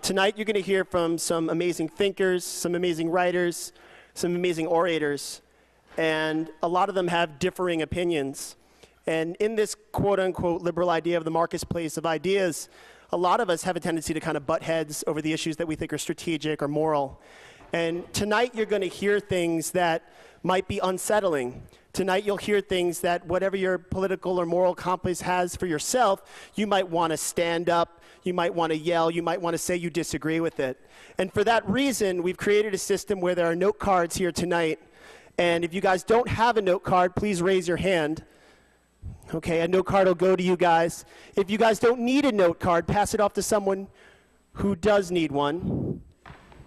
Tonight you're going to hear from some amazing thinkers, some amazing writers, some amazing orators, and a lot of them have differing opinions. And in this quote-unquote liberal idea of the marketplace of ideas, a lot of us have a tendency to kind of butt heads over the issues that we think are strategic or moral. And tonight you're going to hear things that might be unsettling. Tonight you'll hear things that whatever your political or moral compass has for yourself, you might want to stand up, you might want to yell, you might want to say you disagree with it. And for that reason, we've created a system where there are note cards here tonight. And if you guys don't have a note card, please raise your hand. Okay, a note card will go to you guys. If you guys don't need a note card, pass it off to someone who does need one.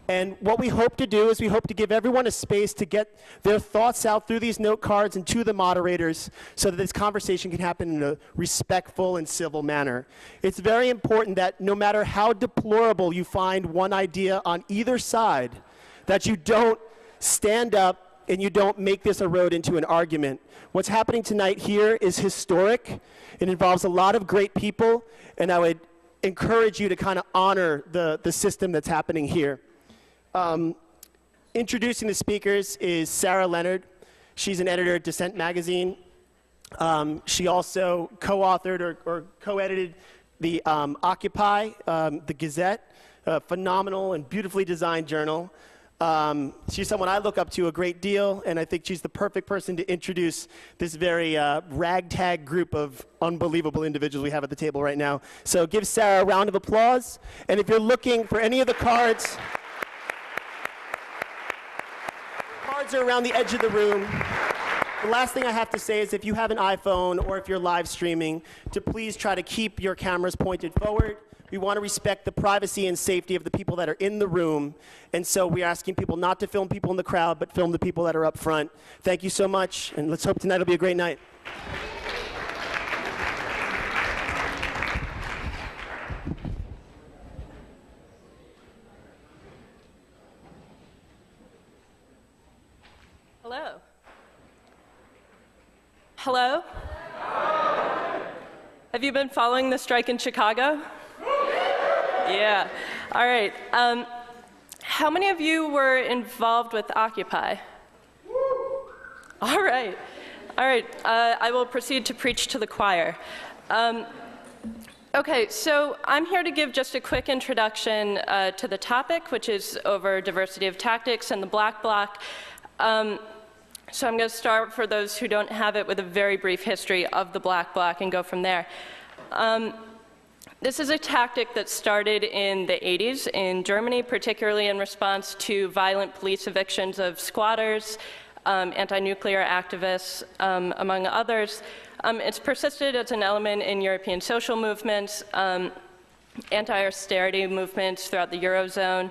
And what we hope to do is we hope to give everyone a space to get their thoughts out through these note cards and to the moderators so that this conversation can happen in a respectful and civil manner. It's very important that no matter how deplorable you find one idea on either side, that you don't stand up and you don't make this erode into an argument. What's happening tonight here is historic. It involves a lot of great people, and I would encourage you to kind of honor the system that's happening here. Introducing the speakers is Sarah Leonard. She's an editor at Dissent Magazine. She also co-authored or co-edited the Occupy, the Gazette, a phenomenal and beautifully designed journal. She's someone I look up to a great deal, and I think she's the perfect person to introduce this very ragtag group of unbelievable individuals we have at the table right now. So give Sarah a round of applause. And if you're looking for any of the cards, are around the edge of the room. The last thing I have to say is if you have an iPhone or if you're live streaming, to please try to keep your cameras pointed forward. We want to respect the privacy and safety of the people that are in the room, and so we're asking people not to film people in the crowd, but film the people that are up front. Thank you so much, and let's hope tonight will be a great night. Hello. Hello? Have you been following the strike in Chicago? Yeah. All right. How many of you were involved with Occupy? All right. All right. I will proceed to preach to the choir. Okay, so I'm here to give just a quick introduction to the topic, which is over diversity of tactics and the Black Bloc. So I'm going to start, for those who don't have it, with a very brief history of the Black Bloc and go from there. This is a tactic that started in the 80s in Germany, particularly in response to violent police evictions of squatters, anti-nuclear activists, among others. It's persisted as an element in European social movements, anti-austerity movements throughout the Eurozone,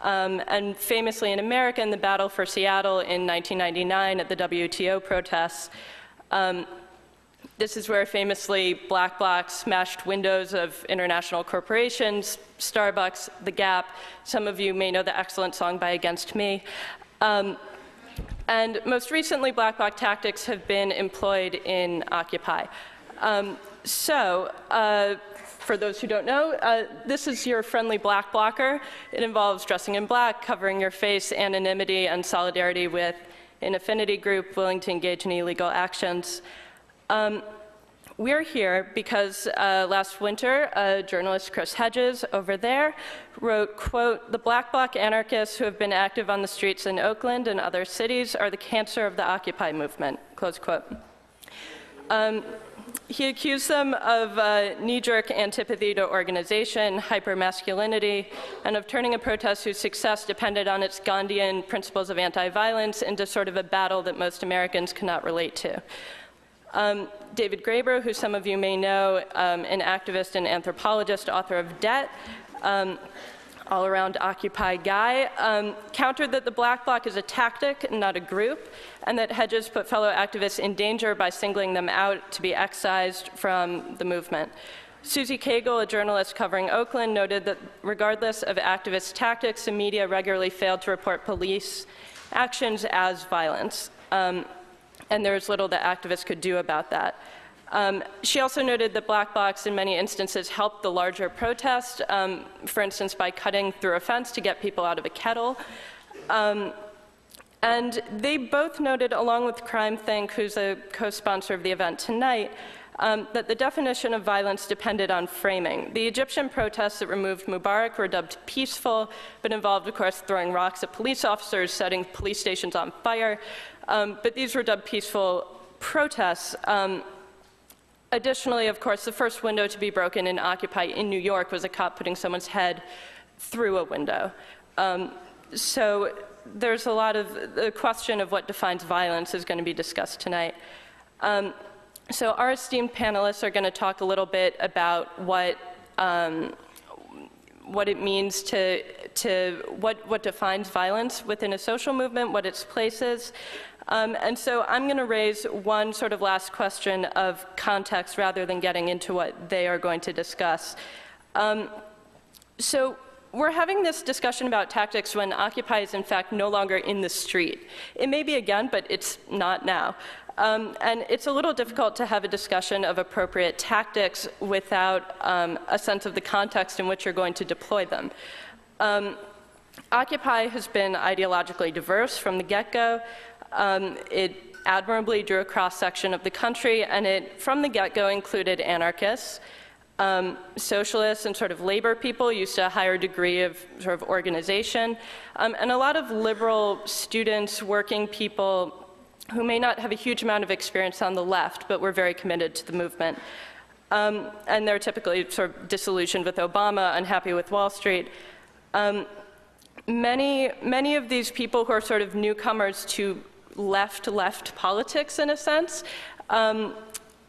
and famously in America in the Battle for Seattle in 1999 at the WTO protests. This is where famously Black Bloc smashed windows of international corporations, Starbucks, The Gap. Some of you may know the excellent song by Against Me. And most recently, Black Bloc tactics have been employed in Occupy. For those who don't know, this is your friendly Black Blocker. It involves dressing in black, covering your face, anonymity, and solidarity with an affinity group willing to engage in illegal actions. We're here because last winter, journalist Chris Hedges over there wrote, quote, "The Black Bloc anarchists who have been active on the streets in Oakland and other cities are the cancer of the Occupy movement," close quote. He accused them of knee-jerk antipathy to organization, hyper-masculinity, and of turning a protest whose success depended on its Gandhian principles of anti-violence into sort of a battle that most Americans cannot relate to. David Graeber, who some of you may know, an activist and anthropologist, author of Debt, all-around Occupy guy, countered that the Black Bloc is a tactic and not a group, and that Hedges put fellow activists in danger by singling them out to be excised from the movement. Susie Cagle, a journalist covering Oakland, noted that regardless of activist tactics, the media regularly failed to report police actions as violence, and there was little that activists could do about that. She also noted that black blocs in many instances helped the larger protest, for instance, by cutting through a fence to get people out of a kettle. And they both noted, along with CrimethInc, who's a co-sponsor of the event tonight, that the definition of violence depended on framing. The Egyptian protests that removed Mubarak were dubbed peaceful, but involved, of course, throwing rocks at police officers, setting police stations on fire. But these were dubbed peaceful protests. Additionally, of course, the first window to be broken in Occupy in New York was a cop putting someone's head through a window. So there's a lot of, the question of what defines violence is going to be discussed tonight. So our esteemed panelists are going to talk a little bit about what it means what defines violence within a social movement, what its place is. And so I'm going to raise one sort of last question of context rather than getting into what they are going to discuss. So we're having this discussion about tactics when Occupy is in fact no longer in the street. It may be again, but it's not now. And it's a little difficult to have a discussion of appropriate tactics without a sense of the context in which you're going to deploy them. Occupy has been ideologically diverse from the get-go. It admirably drew a cross-section of the country, and it, from the get-go, included anarchists, socialists, and sort of labor people used to a higher degree of sort of organization, and a lot of liberal students, working people who may not have a huge amount of experience on the left, but were very committed to the movement. And they're typically sort of disillusioned with Obama, unhappy with Wall Street. Many of these people who are sort of newcomers to left politics, in a sense,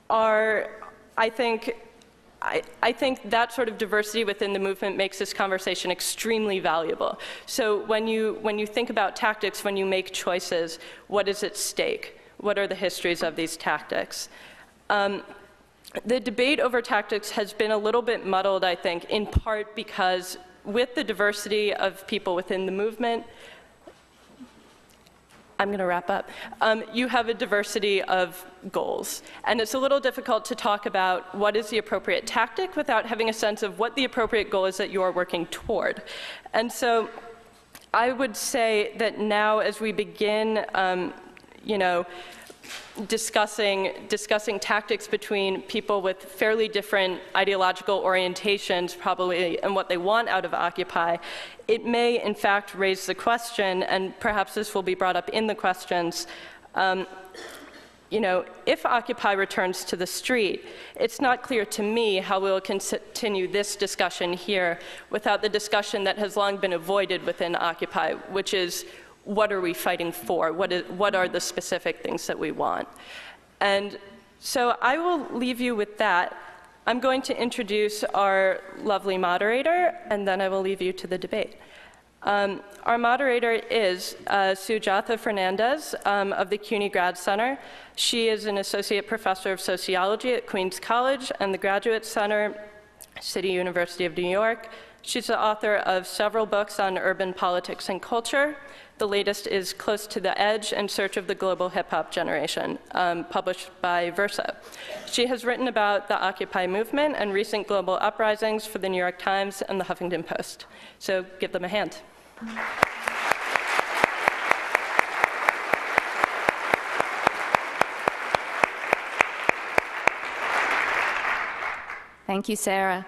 are, I think that sort of diversity within the movement makes this conversation extremely valuable. So when you think about tactics, when you make choices, what is at stake? What are the histories of these tactics? The debate over tactics has been a little bit muddled, I think, in part because with the diversity of people within the movement, I'm going to wrap up. You have a diversity of goals. And it's a little difficult to talk about what is the appropriate tactic without having a sense of what the appropriate goal is that you're working toward. And so I would say that now as we begin, discussing tactics between people with fairly different ideological orientations, probably, and what they want out of Occupy, it may, in fact, raise the question, and perhaps this will be brought up in the questions, if Occupy returns to the street, it's not clear to me how we'll continue this discussion here without the discussion that has long been avoided within Occupy, which is, what are we fighting for? What are the specific things that we want? And so I will leave you with that. I'm going to introduce our lovely moderator, and then I will leave you to the debate. Our moderator is Sujatha Fernandez of the CUNY Grad Center. She is an associate professor of sociology at Queens College and the Graduate Center, City University of New York. She's the author of several books on urban politics and culture. The latest is Close to the Edge: In Search of the Global Hip-Hop Generation, published by Verso. She has written about the Occupy movement and recent global uprisings for the New York Times and the Huffington Post. So give them a hand. Thank you, Sarah.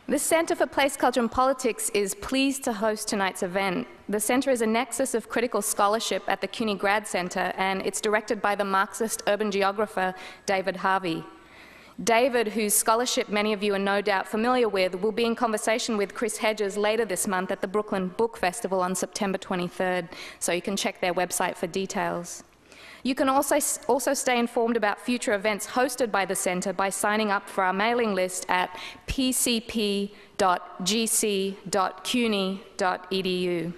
The Center for Place, Culture and Politics is pleased to host tonight's event. The center is a nexus of critical scholarship at the CUNY Grad Center, and it's directed by the Marxist urban geographer David Harvey. David, whose scholarship many of you are no doubt familiar with, will be in conversation with Chris Hedges later this month at the Brooklyn Book Festival on September 23rd, so you can check their website for details. You can also stay informed about future events hosted by the Center by signing up for our mailing list at pcp.gc.cuny.edu.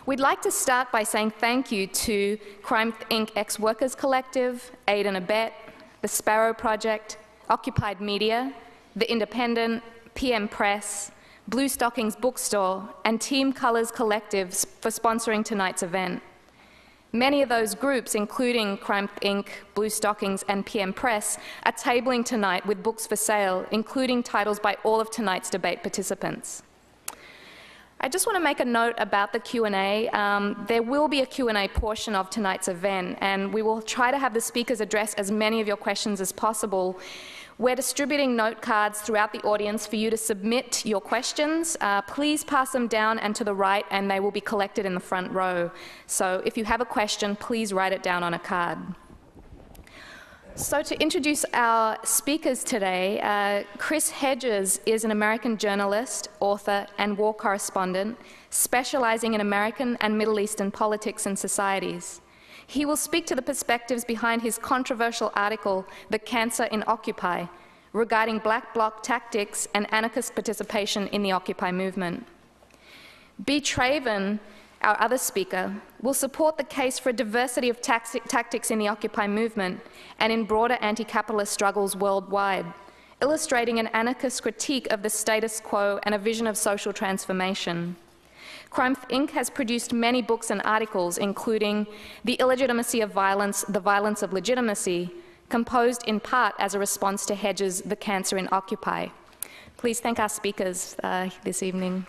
We'd like to start by saying thank you to CrimethInc Ex-Workers Collective, Aid and Abet, the Sparrow Project, Occupied Media, The Independent, PM Press, Blue Stockings Bookstore, and Team Colors Collective for sponsoring tonight's event. Many of those groups, including CrimethInc, Blue Stockings, and PM Press, are tabling tonight with books for sale, including titles by all of tonight's debate participants. I just want to make a note about the Q&A. There will be a Q&A portion of tonight's event, and we will try to have the speakers address as many of your questions as possible. We're distributing note cards throughout the audience for you to submit your questions. Please pass them down and to the right, and they will be collected in the front row. So if you have a question, please write it down on a card. So to introduce our speakers today, Chris Hedges is an American journalist, author, and war correspondent, specializing in American and Middle Eastern politics and societies. He will speak to the perspectives behind his controversial article, The Cancer in Occupy, regarding Black Bloc tactics and anarchist participation in the Occupy movement. B. Traven, our other speaker, will support the case for a diversity of tactics in the Occupy movement and in broader anti-capitalist struggles worldwide, illustrating an anarchist critique of the status quo and a vision of social transformation. CrimethInc has produced many books and articles, including The Illegitimacy of Violence, The Violence of Legitimacy, composed in part as a response to Hedges' The Cancer in Occupy. Please thank our speakers this evening.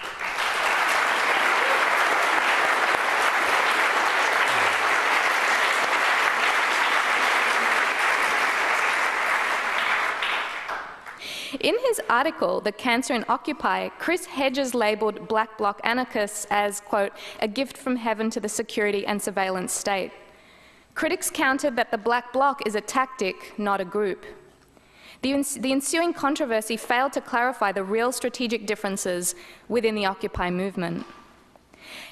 In his article, The Cancer in Occupy, Chris Hedges labeled Black Bloc anarchists as, quote, a gift from heaven to the security and surveillance state. Critics countered that the Black Bloc is a tactic, not a group. The ensuing controversy failed to clarify the real strategic differences within the Occupy movement.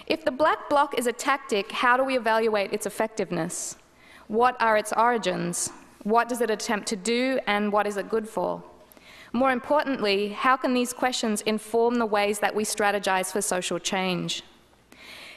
If the Black Bloc is a tactic, how do we evaluate its effectiveness? What are its origins? What does it attempt to do, and what is it good for? More importantly, how can these questions inform the ways that we strategize for social change?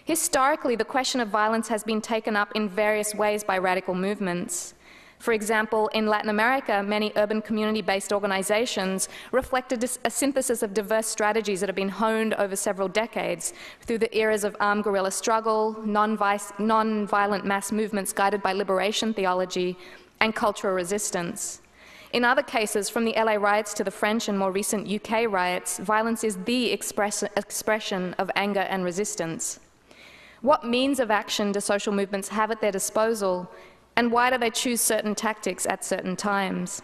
Historically, the question of violence has been taken up in various ways by radical movements. For example, in Latin America, many urban community-based organizations reflected a synthesis of diverse strategies that have been honed over several decades through the eras of armed guerrilla struggle, non-violent mass movements guided by liberation theology, and cultural resistance. In other cases, from the LA riots to the French and more recent UK riots, violence is the expression of anger and resistance. What means of action do social movements have at their disposal, and why do they choose certain tactics at certain times?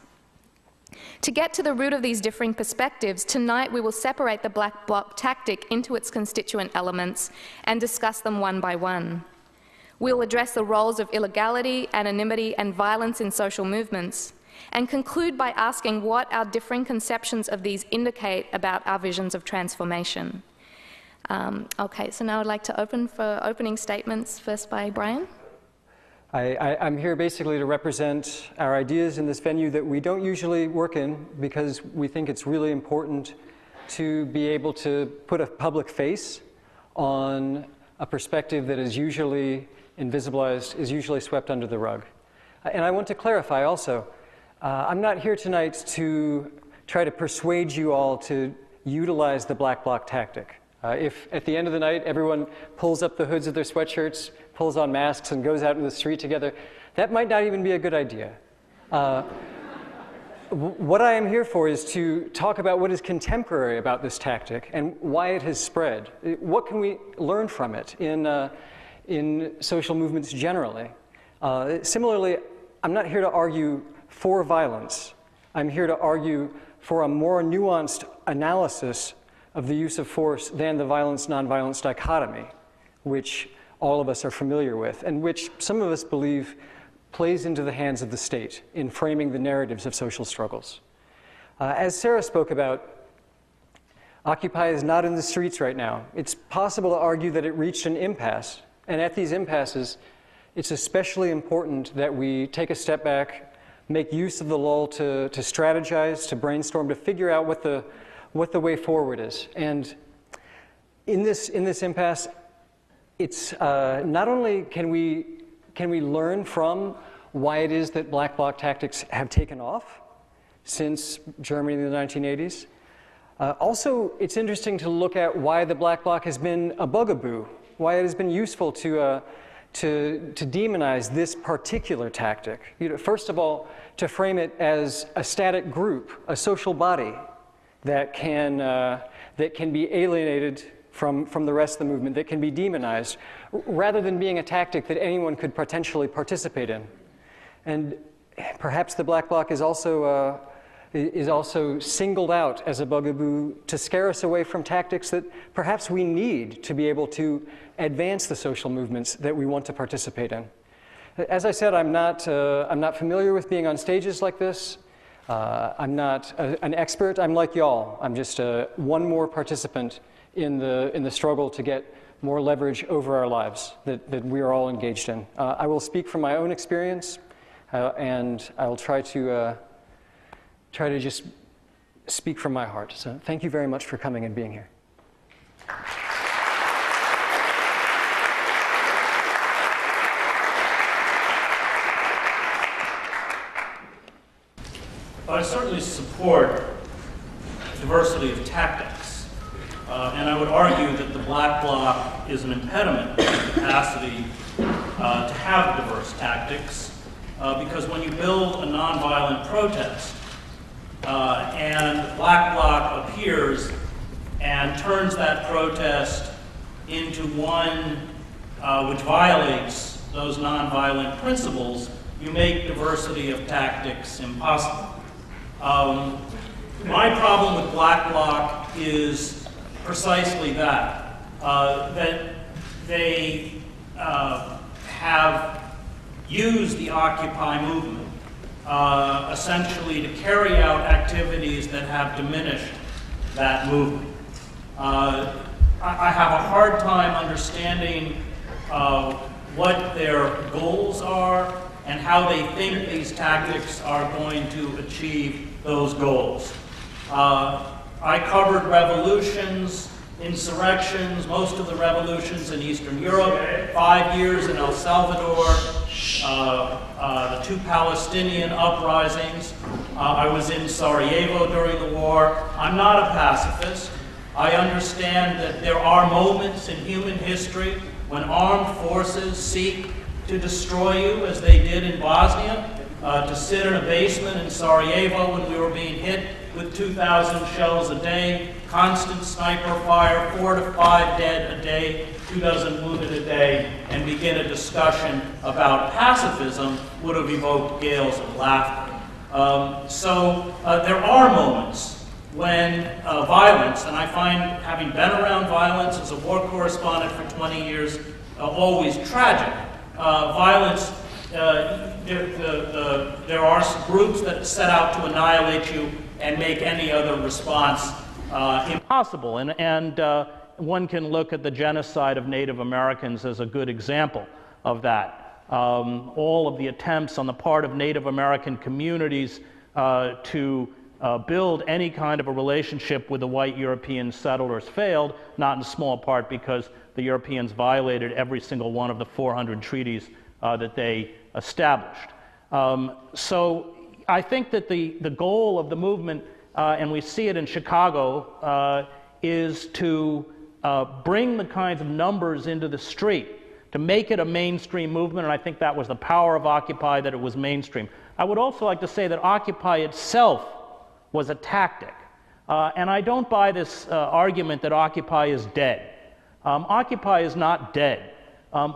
To get to the root of these differing perspectives, tonight we will separate the Black Bloc tactic into its constituent elements and discuss them one by one. We'll address the roles of illegality, anonymity, and violence in social movements, and conclude by asking what our differing conceptions of these indicate about our visions of transformation. Okay, so now I'd like to open for opening statements, first by Brian. I'm here basically to represent our ideas in this venue that we don't usually work in, because we think it's really important to be able to put a public face on a perspective that is usually invisibilized, is usually swept under the rug. And I want to clarify also, I'm not here tonight to try to persuade you all to utilize the Black Bloc tactic. If at the end of the night everyone pulls up the hoods of their sweatshirts, pulls on masks, and goes out in the street together, that might not even be a good idea. What I am here for is to talk about what is contemporary about this tactic and why it has spread. What can we learn from it in social movements generally? Similarly, I'm not here to argue for violence. I'm here to argue for a more nuanced analysis of the use of force than the violence-nonviolence dichotomy, which all of us are familiar with, and which some of us believe plays into the hands of the state in framing the narratives of social struggles. As Sarah spoke about, Occupy is not in the streets right now. It's possible to argue that it reached an impasse, and at these impasses, it's especially important that we take a step back, make use of the lull to strategize, to brainstorm, to figure out what the way forward is. And in this impasse, it's not only can we learn from why it is that Black Bloc tactics have taken off since Germany in the 1980s. Also, it's interesting to look at why the Black Bloc has been a bugaboo, why it has been useful to to demonize this particular tactic. First of all, to frame it as a static group, a social body that can be alienated from the rest of the movement, that can be demonized, rather than being a tactic that anyone could potentially participate in. And perhaps the Black Bloc is also singled out as a bugaboo to scare us away from tactics that perhaps we need to be able to advance the social movements that we want to participate in. As I said, I'm not familiar with being on stages like this. I'm not an expert. I'm like y'all. I'm just one more participant in the struggle to get more leverage over our lives that we are all engaged in. I will speak from my own experience, and I will try to just speak from my heart. So thank you very much for coming and being here. I certainly support diversity of tactics, and I would argue that the Black Bloc is an impediment to the capacity to have diverse tactics, because when you build a nonviolent protest and the Black Bloc appears and turns that protest into one which violates those nonviolent principles, you make diversity of tactics impossible. My problem with Black Bloc is precisely that, that they have used the Occupy movement essentially to carry out activities that have diminished that movement. I have a hard time understanding what their goals are and how they think these tactics are going to achieve those goals. I covered revolutions, insurrections, most of the revolutions in Eastern Europe, 5 years in El Salvador, the 2 Palestinian uprisings. I was in Sarajevo during the war. I'm not a pacifist. I understand that there are moments in human history when armed forces seek to destroy you, as they did in Bosnia, to sit in a basement in Sarajevo when we were being hit with 2,000 shells a day, constant sniper fire, 4 to 5 dead a day, 2 dozen wounded a day, and begin a discussion about pacifism would have evoked gales of laughter. So there are moments when violence, and I find, having been around violence as a war correspondent for 20 years, always tragic. Violence, there are groups that set out to annihilate you and make any other response impossible. And one can look at the genocide of Native Americans as a good example of that. All of the attempts on the part of Native American communities to build any kind of a relationship with the white European settlers failed, not in small part because the Europeans violated every single one of the 400 treaties that they established. So I think that the goal of the movement, and we see it in Chicago, is to bring the kinds of numbers into the street, to make it a mainstream movement, and I think that was the power of Occupy, that it was mainstream. I would also like to say that Occupy itself was a tactic, and I don't buy this argument that Occupy is dead. Occupy is not dead.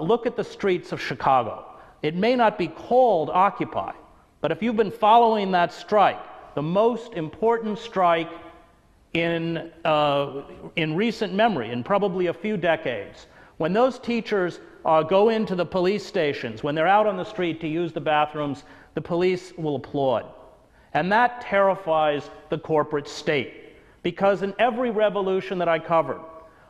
Look at the streets of Chicago. It may not be called Occupy, but if you've been following that strike, the most important strike in recent memory, in probably a few decades, when those teachers go into the police stations, when they're out on the street to use the bathrooms, the police will applaud. And that terrifies the corporate state, because in every revolution that I covered,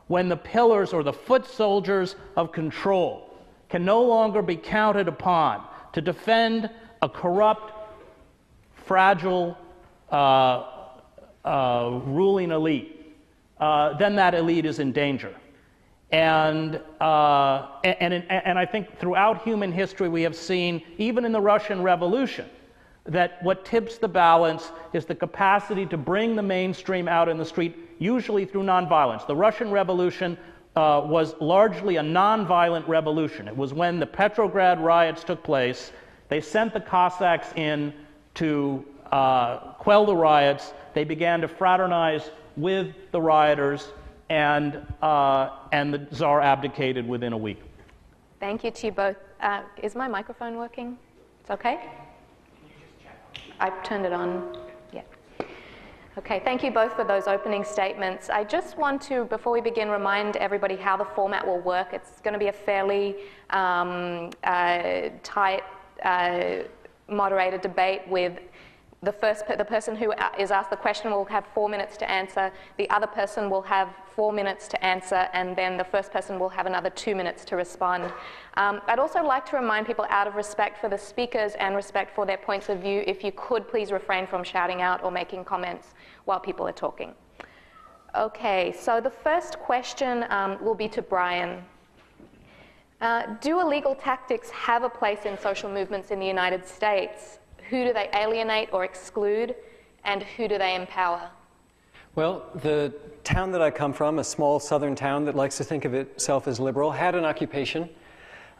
when the pillars or the foot soldiers of control can no longer be counted upon to defend a corrupt, fragile, ruling elite, then that elite is in danger. And I think throughout human history we have seen, even in the Russian Revolution, that what tips the balance is the capacity to bring the mainstream out in the street, usually through nonviolence. The Russian Revolution was largely a nonviolent revolution. It was when the Petrograd riots took place. They sent the Cossacks in to quell the riots. They began to fraternize with the rioters, and the Tsar abdicated within a week. Thank you to you both. Is my microphone working? It's okay? I turned it on. Yeah. Okay, thank you both for those opening statements. I just want to, before we begin, remind everybody how the format will work. It's going to be a fairly tight moderated debate with the person who is asked the question will have 4 minutes to answer, the other person will have 4 minutes to answer, and then the first person will have another 2 minutes to respond. I'd also like to remind people, out of respect for the speakers and respect for their points of view, if you could please refrain from shouting out or making comments while people are talking. Okay, so the first question will be to Brian. Do illegal tactics have a place in social movements in the United States? Who do they alienate or exclude, and who do they empower? Well, the town that I come from, a small southern town that likes to think of itself as liberal, had an occupation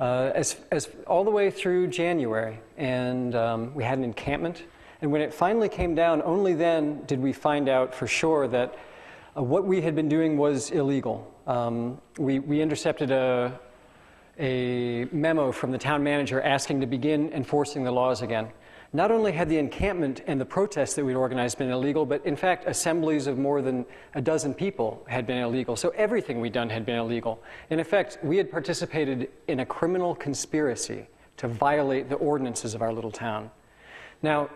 as all the way through January, and we had an encampment. And when it finally came down, only then did we find out for sure that what we had been doing was illegal. We intercepted a memo from the town manager asking to begin enforcing the laws again. Not only had the encampment and the protests that we'd organized been illegal, but in fact, assemblies of more than a dozen people had been illegal. So everything we'd done had been illegal. In effect, we had participated in a criminal conspiracy to violate the ordinances of our little town. Now,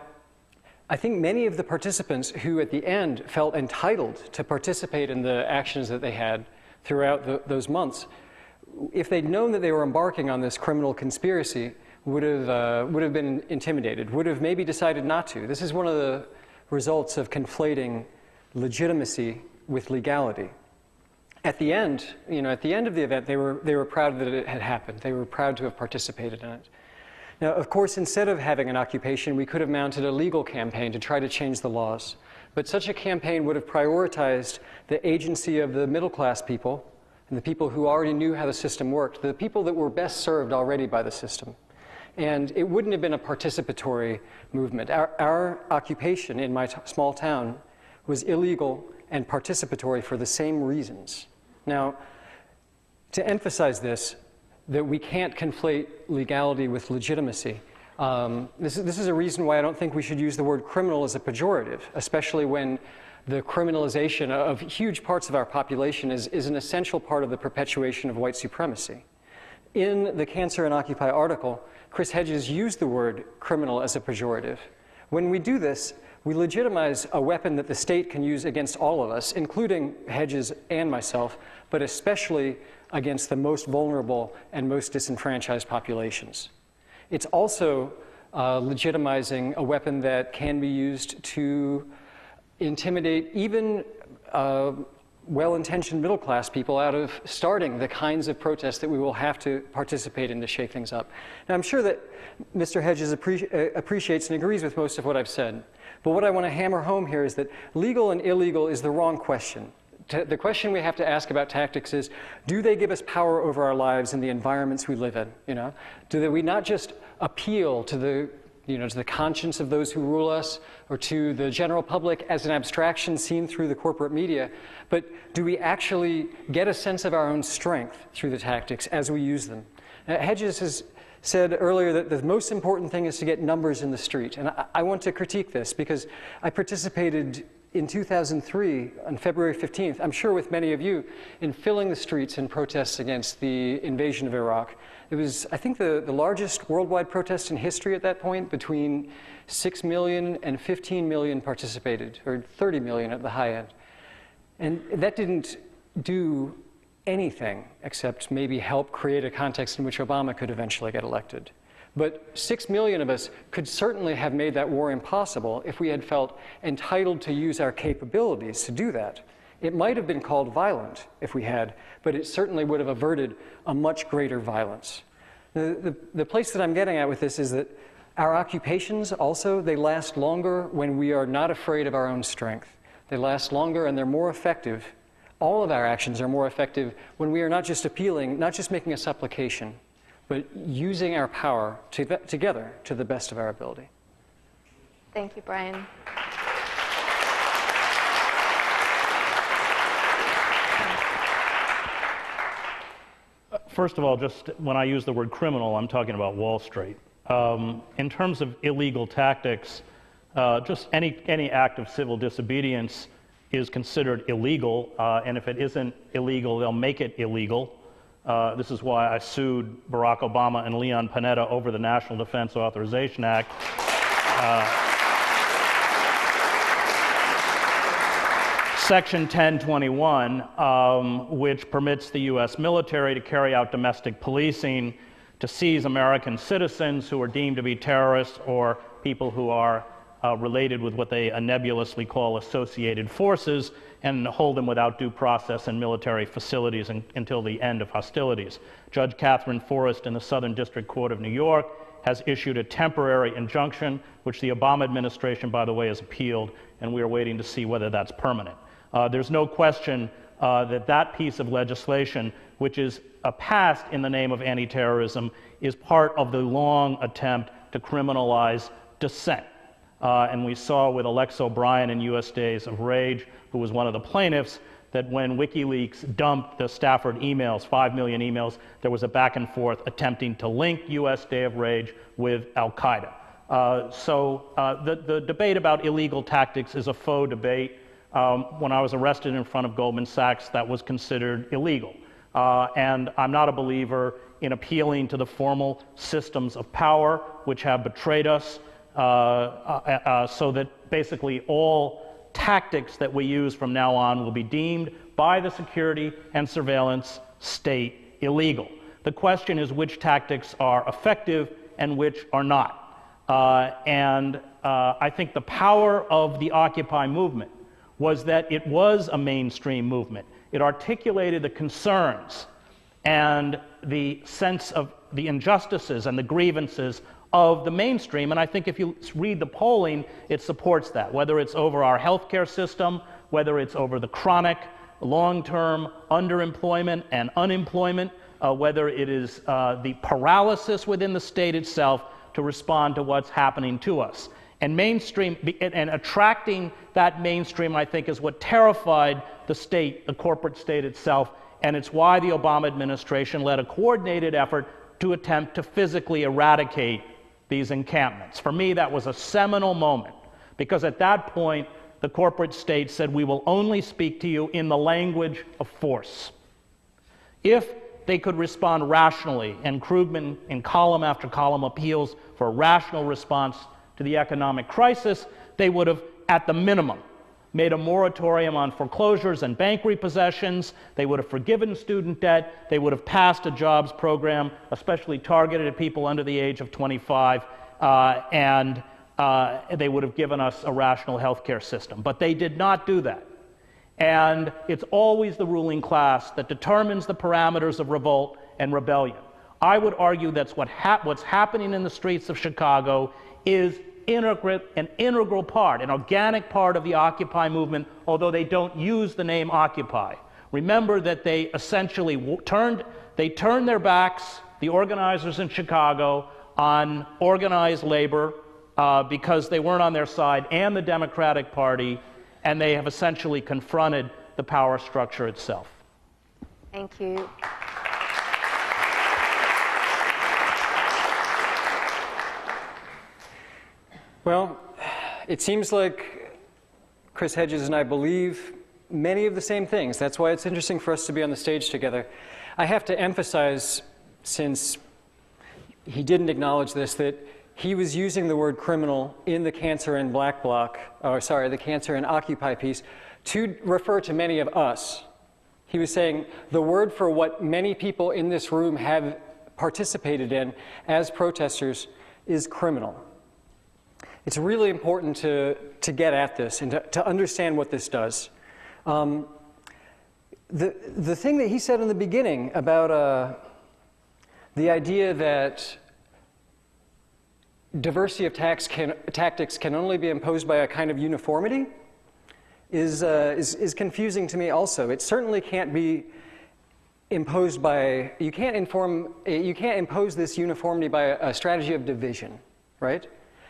I think many of the participants who at the end felt entitled to participate in the actions that they had throughout those months, if they'd known that they were embarking on this criminal conspiracy, would have been intimidated, would have maybe decided not to. This is one of the results of conflating legitimacy with legality. At the end, at the end of the event, they were proud that it had happened. They were proud to have participated in it. Now, of course, instead of having an occupation, we could have mounted a legal campaign to try to change the laws. But such a campaign would have prioritized the agency of the middle-class people and the people who already knew how the system worked, the people that were best served already by the system. And it wouldn't have been a participatory movement. Our occupation in my small town was illegal and participatory for the same reasons. Now, to emphasize this, that we can't conflate legality with legitimacy, this is a reason why I don't think we should use the word criminal as a pejorative, especially when the criminalization of huge parts of our population is an essential part of the perpetuation of white supremacy. In the Cancer and Occupy article, Chris Hedges used the word criminal as a pejorative. When we do this, we legitimize a weapon that the state can use against all of us, including Hedges and myself, but especially against the most vulnerable and most disenfranchised populations. It's also legitimizing a weapon that can be used to intimidate even well-intentioned middle-class people out of starting the kinds of protests that we will have to participate in to shake things up. Now, I'm sure that Mr. Hedges appreciates and agrees with most of what I've said. But what I want to hammer home here is that legal and illegal is the wrong question. The question we have to ask about tactics is, do they give us power over our lives and the environments we live in? Do we not just appeal to the to the conscience of those who rule us, or to the general public as an abstraction seen through the corporate media, but do we actually get a sense of our own strength through the tactics as we use them? Hedges has said earlier that the most important thing is to get numbers in the street, and I want to critique this because I participated in 2003, on February 15th, I'm sure with many of you, in filling the streets in protests against the invasion of Iraq. It was, I think, the largest worldwide protest in history at that point. Between 6 million and 15 million participated, or 30 million at the high end. And that didn't do anything except maybe help create a context in which Obama could eventually get elected. But 6 million of us could certainly have made that war impossible if we had felt entitled to use our capabilities to do that. It might have been called violent if we had, but it certainly would have averted a much greater violence. The place that I'm getting at with this is that our occupations also, they last longer when we are not afraid of our own strength. They last longer and they're more effective all of our actions are more effective when we are not just appealing, not just making a supplication, but using our power together to the best of our ability. Thank you, Brian. First of all, just when I use the word criminal, I'm talking about Wall Street. In terms of illegal tactics, just any act of civil disobedience is considered illegal, and if it isn't illegal, they'll make it illegal. This is why I sued Barack Obama and Leon Panetta over the National Defense Authorization Act. Section 1021, which permits the U.S. military to carry out domestic policing to seize American citizens who are deemed to be terrorists or people who are related with what they nebulously call associated forces, and hold them without due process in military facilities until the end of hostilities. Judge Catherine Forrest in the Southern District Court of New York has issued a temporary injunction, which the Obama administration, by the way, has appealed, and we are waiting to see whether that's permanent. There's no question that that piece of legislation, which is passed in the name of anti-terrorism, is part of the long attempt to criminalize dissent. And we saw with Alexa O'Brien in U.S. Days of Rage, who was one of the plaintiffs, that when WikiLeaks dumped the Stafford emails, 5 million emails, there was a back and forth attempting to link U.S. Day of Rage with Al-Qaeda. So the debate about illegal tactics is a faux debate. When I was arrested in front of Goldman Sachs, that was considered illegal. And I'm not a believer in appealing to the formal systems of power which have betrayed us, so that basically all tactics that we use from now on will be deemed by the security and surveillance state illegal. The question is which tactics are effective and which are not. I think the power of the Occupy movement was that it was a mainstream movement. It articulated the concerns and the sense of the injustices and the grievances of the mainstream, and I think if you read the polling, it supports that, whether it's over our healthcare system, whether it's over the chronic, long-term underemployment and unemployment, whether it is the paralysis within the state itself to respond to what's happening to us. And mainstream, and attracting that mainstream, I think, is what terrified the state, the corporate state itself, and it's why the Obama administration led a coordinated effort to attempt to physically eradicate these encampments. For me, that was a seminal moment, because at that point, the corporate state said, we will only speak to you in the language of force. If they could respond rationally, and Krugman in column after column appeals for a rational response to the economic crisis, they would have, at the minimum, made a moratorium on foreclosures and bank repossessions. They would have forgiven student debt. They would have passed a jobs program, especially targeted at people under the age of 25, and they would have given us a rational healthcare system. But they did not do that. And it's always the ruling class that determines the parameters of revolt and rebellion. I would argue that's what's happening in the streets of Chicago is an integral part, an organic part of the Occupy movement, although they don't use the name Occupy. Remember that they essentially turned their backs, the organizers in Chicago, on organized labor because they weren't on their side, and the Democratic Party, and they have essentially confronted the power structure itself. Thank you. Well, it seems like Chris Hedges and I believe many of the same things. That's why it's interesting for us to be on the stage together. I have to emphasize, since he didn't acknowledge this, that he was using the word criminal in the Cancer and Black Bloc, the Cancer and Occupy piece, to refer to many of us. He was saying the word for what many people in this room have participated in as protesters is criminal. It's really important to get at this and to understand what this does. The thing that he said in the beginning about the idea that diversity of tactics can only be imposed by a kind of uniformity, is confusing to me also. It certainly can't be imposed by, you can't impose this uniformity by a strategy of division, right?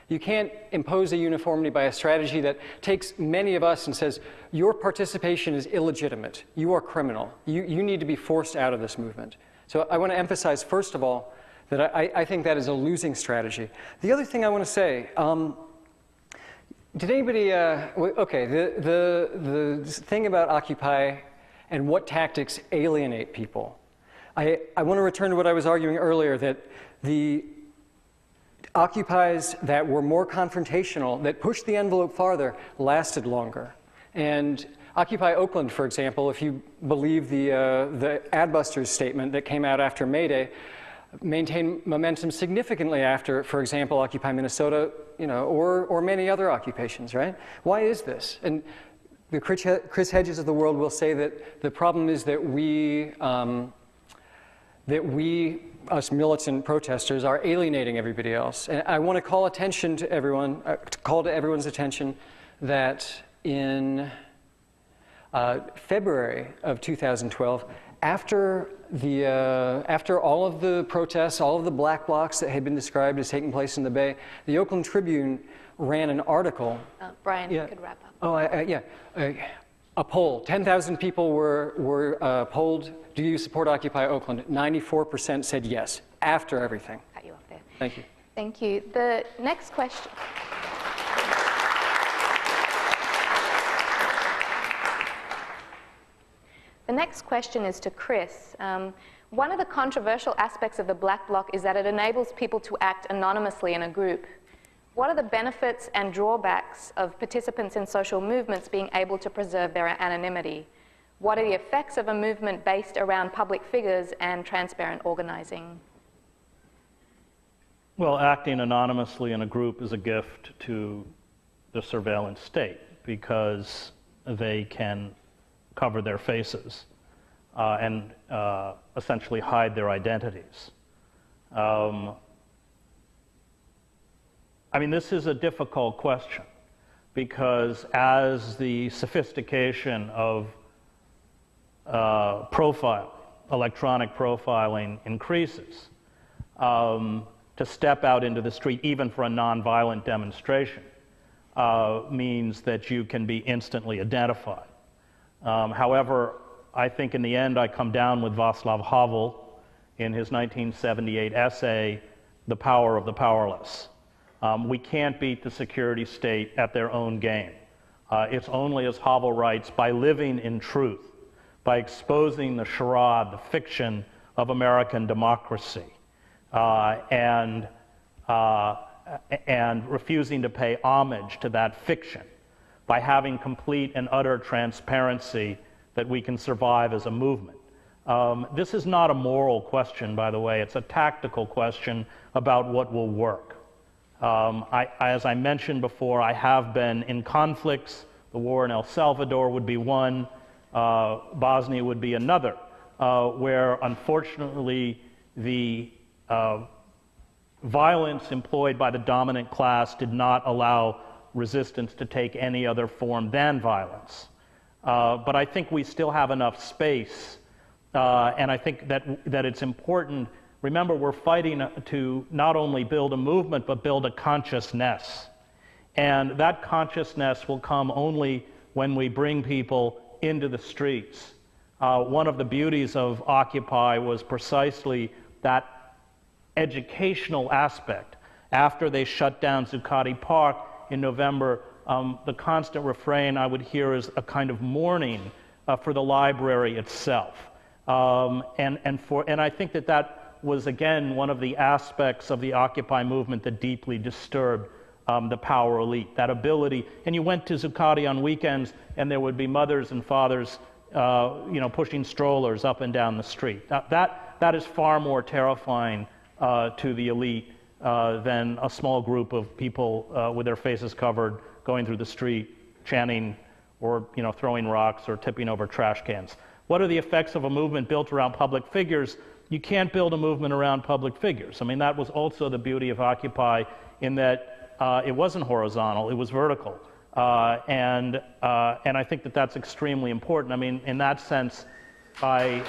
You can't impose a uniformity by a strategy that takes many of us and says, your participation is illegitimate, you are criminal, you need to be forced out of this movement. So I want to emphasize, first of all, that I think that is a losing strategy. The other thing I want to say, did anybody, okay, the thing about Occupy and what tactics alienate people. I want to return to what I was arguing earlier, that the Occupies that were more confrontational, that pushed the envelope farther, lasted longer. And Occupy Oakland, for example, if you believe the Adbusters statement that came out after May Day, maintained momentum significantly after, for example, Occupy Minnesota, you know, or many other occupations, right? Why is this? And the Chris Hedges of the world will say that the problem is that we, us militant protesters, are alienating everybody else. And I want to call attention to everyone, call to everyone's attention that in February of 2012, after all of the protests, all of the black blocs that had been described as taking place in the Bay, the Oakland Tribune ran an article. Brian, you could wrap up. Oh, yeah. A poll. 10,000 people were polled. Do you support Occupy Oakland? 94% said yes, after everything. Cut you off there. Thank you. Thank you. The next question. The next question is to Chris. One of the controversial aspects of the Black Bloc is that it enables people to act anonymously in a group. What are the benefits and drawbacks of participants in social movements being able to preserve their anonymity? What are the effects of a movement based around public figures and transparent organizing? Well, acting anonymously in a group is a gift to the surveillance state because they can cover their faces and essentially hide their identities. I mean, this is a difficult question because as the sophistication of electronic profiling increases, to step out into the street, even for a nonviolent demonstration, means that you can be instantly identified. However, I think in the end I come down with Václav Havel in his 1978 essay, The Power of the Powerless. We can't beat the security state at their own game. It's only, as Havel writes, by living in truth, by exposing the charade, the fiction of American democracy, and refusing to pay homage to that fiction, by having complete and utter transparency, that we can survive as a movement. This is not a moral question, by the way. It's a tactical question about what will work. As I mentioned before, I have been in conflicts. The war in El Salvador would be one. Bosnia would be another, where unfortunately the violence employed by the dominant class did not allow resistance to take any other form than violence. But I think we still have enough space, and I think that it's important. Remember, we're fighting to not only build a movement, but build a consciousness. And that consciousness will come only when we bring people into the streets. One of the beauties of Occupy was precisely that educational aspect. After they shut down Zuccotti Park in November, the constant refrain I would hear is a kind of mourning for the library itself. And I think that was, again, one of the aspects of the Occupy movement that deeply disturbed the power elite, that ability. And you went to Zuccotti on weekends, and there would be mothers and fathers, pushing strollers up and down the street. That is far more terrifying to the elite than a small group of people with their faces covered going through the street, chanting, or throwing rocks or tipping over trash cans. What are the effects of a movement built around public figures? You can't build a movement around public figures. I mean, that was also the beauty of Occupy, in that it wasn't horizontal, it was vertical. And I think that that's extremely important. I mean, in that sense, I'm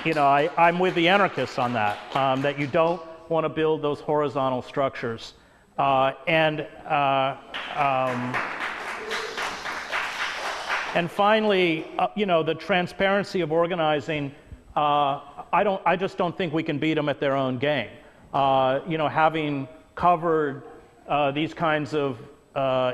with the anarchists on that, that you don't want to build those horizontal structures. And finally, the transparency of organizing, I just don't think we can beat them at their own game. Having covered these kinds of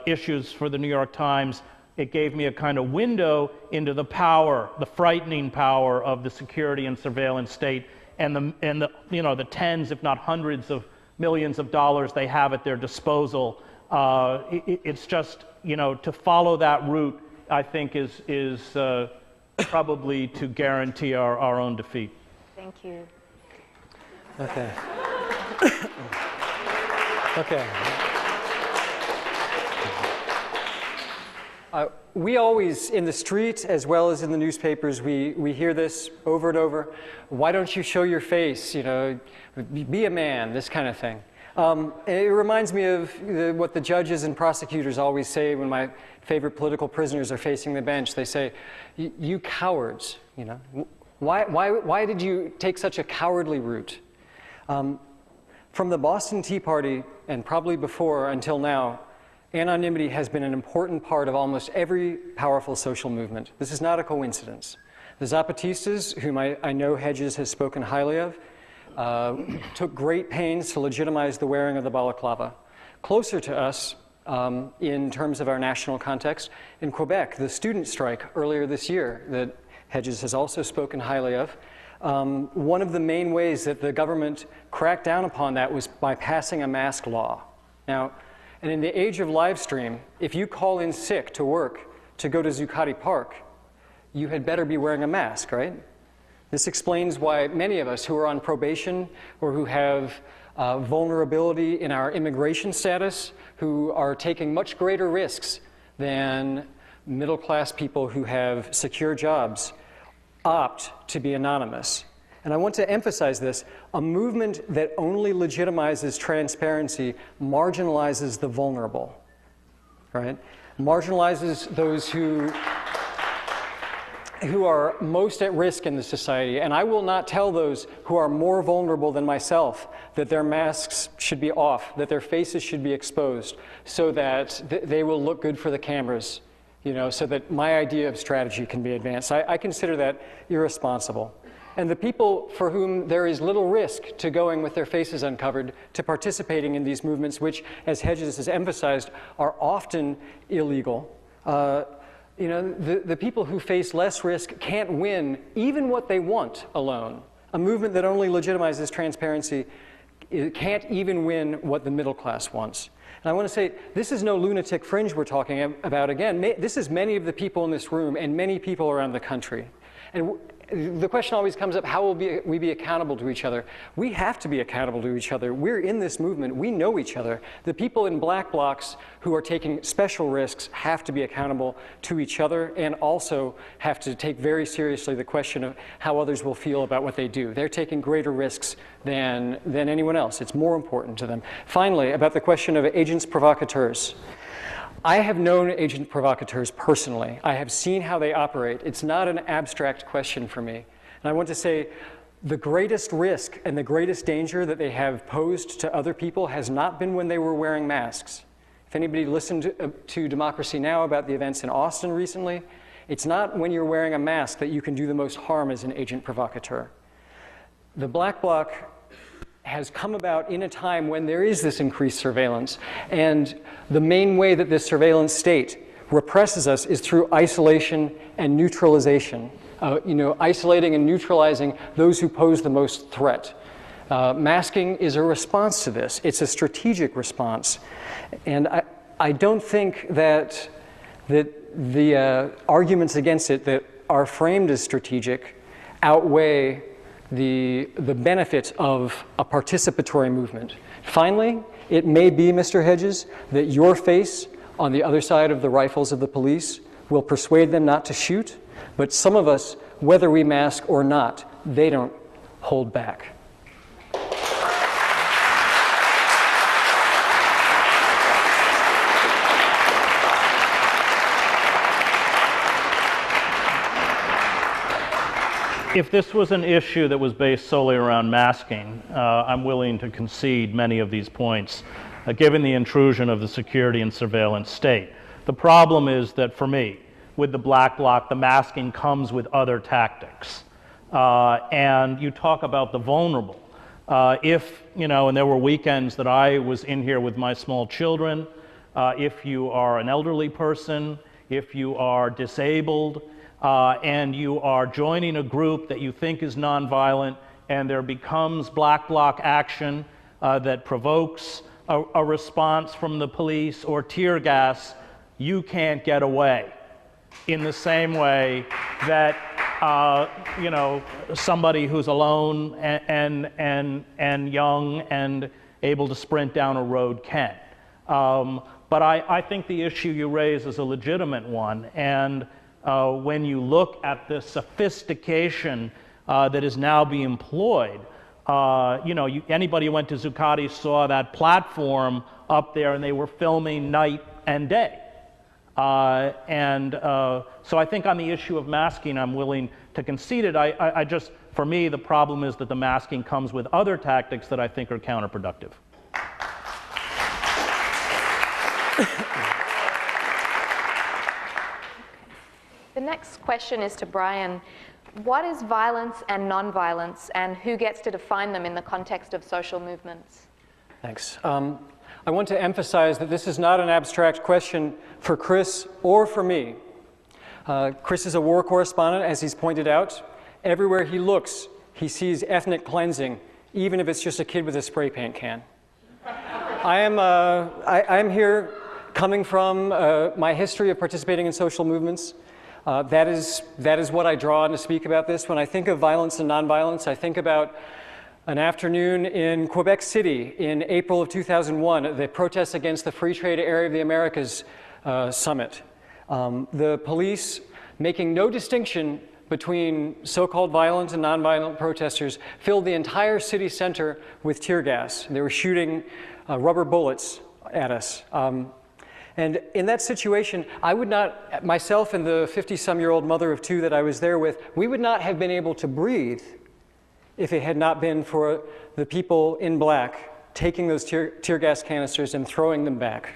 issues for the New York Times, it gave me a kind of window into the power, the frightening power of the security and surveillance state, and the tens, if not hundreds of millions of dollars they have at their disposal. It's just, to follow that route, I think is probably to guarantee our own defeat. Thank you. Okay. Okay. We always, in the street as well as in the newspapers, we hear this over and over. Why don't you show your face? Be a man, this kind of thing. It reminds me of what the judges and prosecutors always say when my favorite political prisoners are facing the bench. They say, you cowards, Why did you take such a cowardly route? From the Boston Tea Party, and probably before until now, anonymity has been an important part of almost every powerful social movement. This is not a coincidence. The Zapatistas, whom I know Hedges has spoken highly of, took great pains to legitimize the wearing of the balaclava. Closer to us, in terms of our national context, in Quebec, the student strike earlier this year that Hedges has also spoken highly of, one of the main ways that the government cracked down upon that was by passing a mask law. Now, and in the age of live stream, if you call in sick to work to go to Zuccotti Park, you had better be wearing a mask, right? This explains why many of us who are on probation or who have vulnerability in our immigration status, who are taking much greater risks than middle-class people who have secure jobs, opt to be anonymous. And I want to emphasize this. A movement that only legitimizes transparency marginalizes the vulnerable, right? Marginalizes those who are most at risk in the society. And I will not tell those who are more vulnerable than myself that their masks should be off, that their faces should be exposed, so that they will look good for the cameras, so that my idea of strategy can be advanced. I consider that irresponsible. And the people for whom there is little risk to going with their faces uncovered, to participating in these movements, which, as Hedges has emphasized, are often illegal, the people who face less risk can't win even what they want alone. A movement that only legitimizes transparency can't even win what the middle class wants. And I want to say, this is no lunatic fringe we're talking about again. This is many of the people in this room and many people around the country. And the question always comes up, how will we be accountable to each other? We have to be accountable to each other. We're in this movement. We know each other. The people in black blocs who are taking special risks have to be accountable to each other, and also have to take very seriously the question of how others will feel about what they do. They're taking greater risks than anyone else. It's more important to them. Finally, about the question of agents provocateurs. I have known agent provocateurs personally. I have seen how they operate. It's not an abstract question for me. And I want to say the greatest risk and the greatest danger that they have posed to other people has not been when they were wearing masks. If anybody listened to Democracy Now! About the events in Austin recently, it's not when you're wearing a mask that you can do the most harm as an agent provocateur. The Black Bloc has come about in a time when there is this increased surveillance. And the main way that this surveillance state represses us is through isolation and neutralization. Isolating and neutralizing those who pose the most threat. Masking is a response to this. It's a strategic response. And I don't think that the arguments against it that are framed as strategic outweigh the benefits of a participatory movement. Finally, it may be, Mr. Hedges, that your face on the other side of the rifles of the police will persuade them not to shoot, but some of us, whether we mask or not, they don't hold back. if this was an issue that was based solely around masking, I'm willing to concede many of these points, given the intrusion of the security and surveillance state. The problem is that for me, with the black bloc, the masking comes with other tactics. And you talk about the vulnerable. If, and there were weekends that I was in here with my small children, if you are an elderly person, if you are disabled, and you are joining a group that you think is nonviolent, and there becomes black bloc action that provokes a response from the police or tear gas, you can't get away. In the same way that somebody who's alone and young and able to sprint down a road can. But I think the issue you raise is a legitimate one, and when you look at the sophistication that is now being employed, anybody who went to Zuccotti saw that platform up there, and they were filming night and day. So I think on the issue of masking, I'm willing to concede it. I just, for me, the problem is that the masking comes with other tactics that I think are counterproductive. The next question is to Brian. What is violence and nonviolence, and who gets to define them in the context of social movements? Thanks. I want to emphasize that this is not an abstract question for Chris or for me. Chris is a war correspondent, as he's pointed out. Everywhere he looks, he sees ethnic cleansing, even if it's just a kid with a spray paint can. I am here coming from my history of participating in social movements. That is what I draw on to speak about this. When I think of violence and nonviolence, I think about an afternoon in Quebec City in April of 2001, the protests against the Free Trade Area of the Americas summit. The police, making no distinction between so-called violent and nonviolent protesters, filled the entire city center with tear gas. They were shooting rubber bullets at us. And in that situation, I would not, myself and the 50-some-year-old mother of two that I was there with, we would not have been able to breathe if it had not been for the people in black taking those tear gas canisters and throwing them back.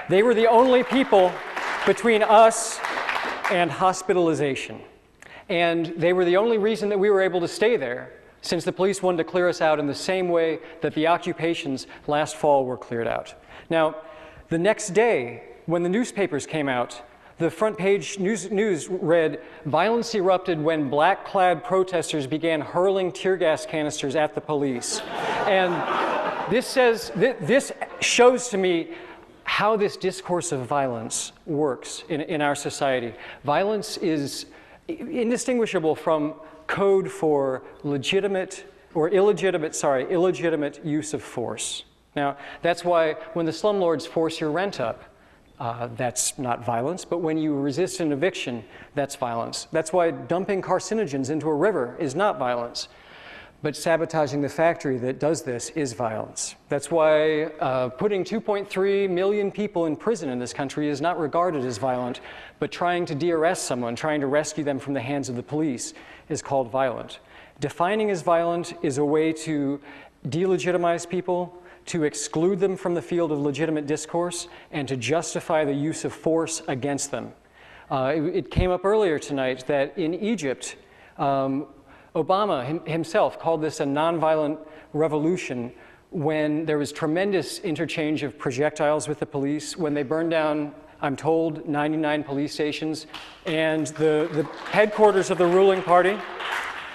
They were the only people between us and hospitalization. And they were the only reason that we were able to stay there, since the police wanted to clear us out in the same way that the occupations last fall were cleared out. Now, the next day, when the newspapers came out, the front page news read, "Violence erupted when black-clad protesters began hurling tear gas canisters at the police." And this shows to me how this discourse of violence works in our society. Violence is indistinguishable from code for illegitimate use of force. Now, that's why when the slumlords force your rent up, that's not violence, but when you resist an eviction, that's violence. That's why dumping carcinogens into a river is not violence, but sabotaging the factory that does this is violence. That's why putting 2.3 million people in prison in this country is not regarded as violent, but trying to de-arrest someone, trying to rescue them from the hands of the police is called violent. Defining as violent is a way to delegitimize people, to exclude them from the field of legitimate discourse, and to justify the use of force against them. It came up earlier tonight that in Egypt, Obama himself called this a nonviolent revolution when there was tremendous interchange of projectiles with the police, when they burned down, I'm told, 99 police stations, and the headquarters of the ruling party.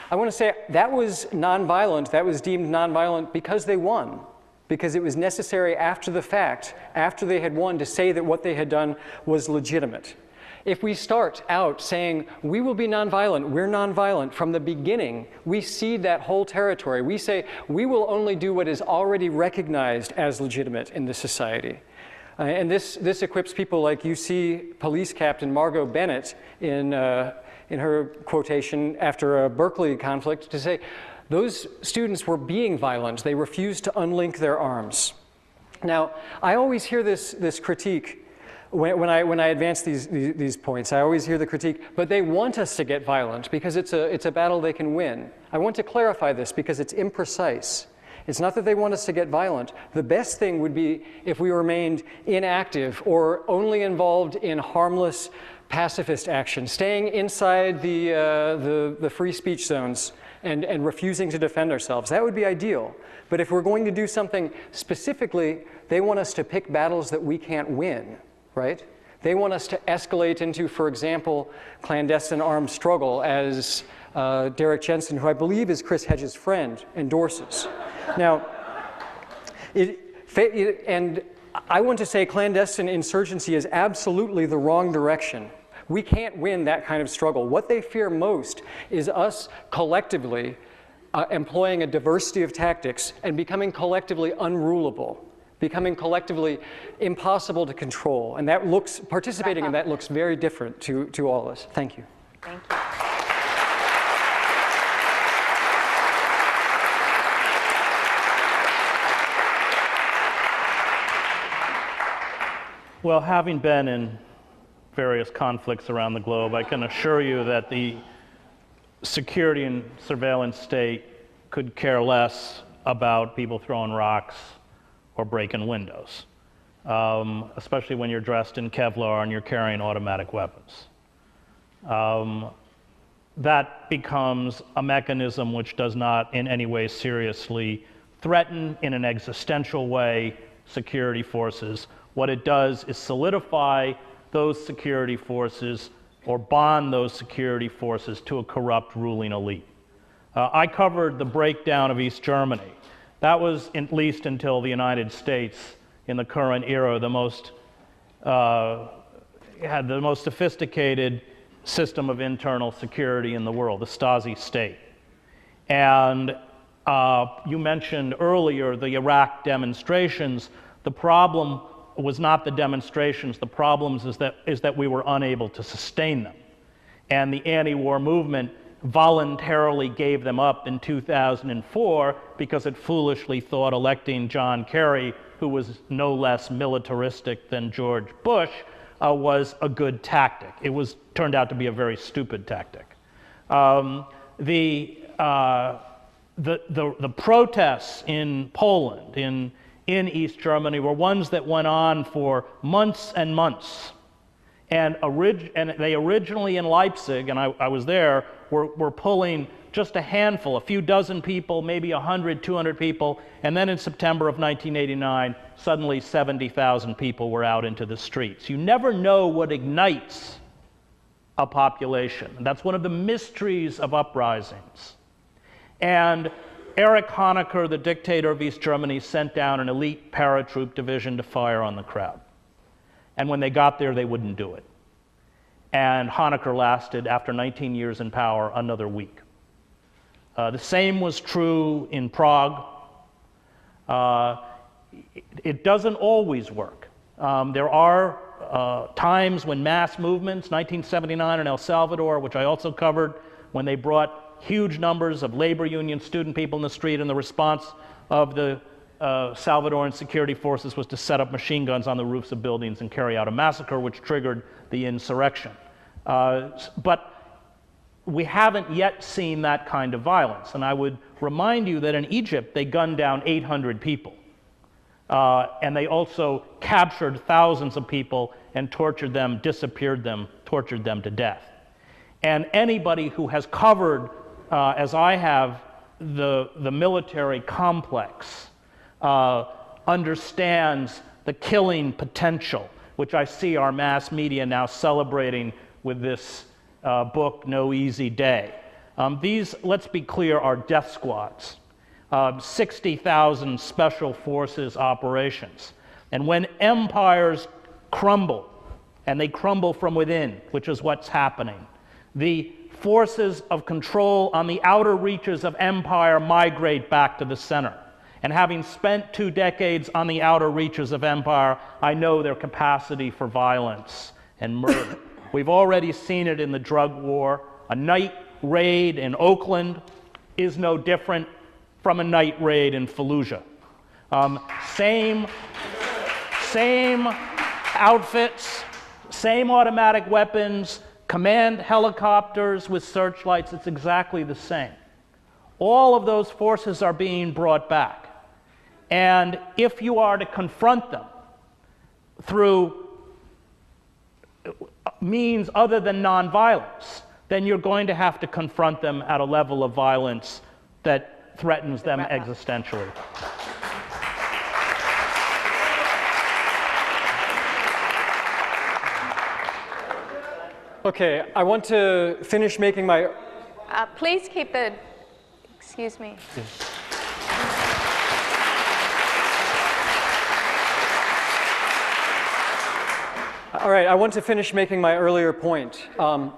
I want to say that was nonviolent, that was deemed nonviolent because they won. Because it was necessary after the fact, after they had won, to say that what they had done was legitimate. If we start out saying, we will be nonviolent, we're nonviolent, from the beginning, we cede that whole territory. We say, we will only do what is already recognized as legitimate in this society. And this equips people like UC Police Captain Margot Bennett in her quotation after a Berkeley conflict to say, those students were being violent. They refused to unlink their arms. Now, I always hear this critique when I advance these points, I always hear the critique, but they want us to get violent because it's a battle they can win. I want to clarify this because it's imprecise. It's not that they want us to get violent. The best thing would be if we remained inactive or only involved in harmless pacifist action, staying inside the free speech zones and refusing to defend ourselves. That would be ideal. But if we're going to do something specifically, they want us to pick battles that we can't win, right? They want us to escalate into, for example, clandestine armed struggle, as Derek Jensen, who I believe is Chris Hedges' friend, endorses. Now, and I want to say clandestine insurgency is absolutely the wrong direction. We can't win that kind of struggle. What they fear most is us collectively employing a diversity of tactics and becoming collectively unrulable, becoming collectively impossible to control. And that looks, participating in that looks very different to all of us. Thank you. Thank you. Well, having been in various conflicts around the globe, I can assure you that the security and surveillance state could care less about people throwing rocks or breaking windows, especially when you're dressed in Kevlar and you're carrying automatic weapons. That becomes a mechanism which does not in any way seriously threaten in an existential way security forces. What it does is solidify those security forces or bond those security forces to a corrupt ruling elite. I covered the breakdown of East Germany. That was, at least until the United States in the current era, had the most sophisticated system of internal security in the world, the Stasi state. And you mentioned earlier the Iraq demonstrations. The problem was not the demonstrations. The problem is that we were unable to sustain them. And the anti-war movement voluntarily gave them up in 2004 because it foolishly thought electing John Kerry, who was no less militaristic than George Bush, was a good tactic. It turned out to be a very stupid tactic. The protests in Poland, in East Germany, were ones that went on for months and months. And they originally in Leipzig, and I was there, were pulling just a handful, a few dozen people, maybe 100, 200 people, and then in September of 1989, suddenly 70,000 people were out into the streets. You never know what ignites a population. That's one of the mysteries of uprisings. And Erich Honecker, the dictator of East Germany, sent down an elite paratroop division to fire on the crowd. And when they got there, they wouldn't do it. And Honecker lasted, after 19 years in power, another week. The same was true in Prague. It doesn't always work. There are times when mass movements, 1979 in El Salvador, which I also covered, when they brought huge numbers of labor union student people in the street, and the response of the Salvadoran security forces was to set up machine guns on the roofs of buildings and carry out a massacre, which triggered the insurrection. But we haven't yet seen that kind of violence. And I would remind you that in Egypt, they gunned down 800 people. And they also captured thousands of people and tortured them, disappeared them, tortured them to death. And anybody who has covered, as I have, the military complex understands the killing potential, which I see our mass media now celebrating with this book, No Easy Day. These, let's be clear, are death squads. 60,000 special forces operations. And when empires crumble, and they crumble from within, which is what's happening, the forces of control on the outer reaches of empire migrate back to the center. And having spent 2 decades on the outer reaches of empire, I know their capacity for violence and murder. We've already seen it in the drug war. A night raid in Oakland is no different from a night raid in Fallujah. Same outfits, same automatic weapons, command helicopters with searchlights. It's exactly the same. All of those forces are being brought back. And if you are to confront them through means other than nonviolence, then you're going to have to confront them at a level of violence that threatens them existentially. Okay, I want to finish making my... Please keep the... Excuse me. All right, I want to finish making my earlier point. Okay.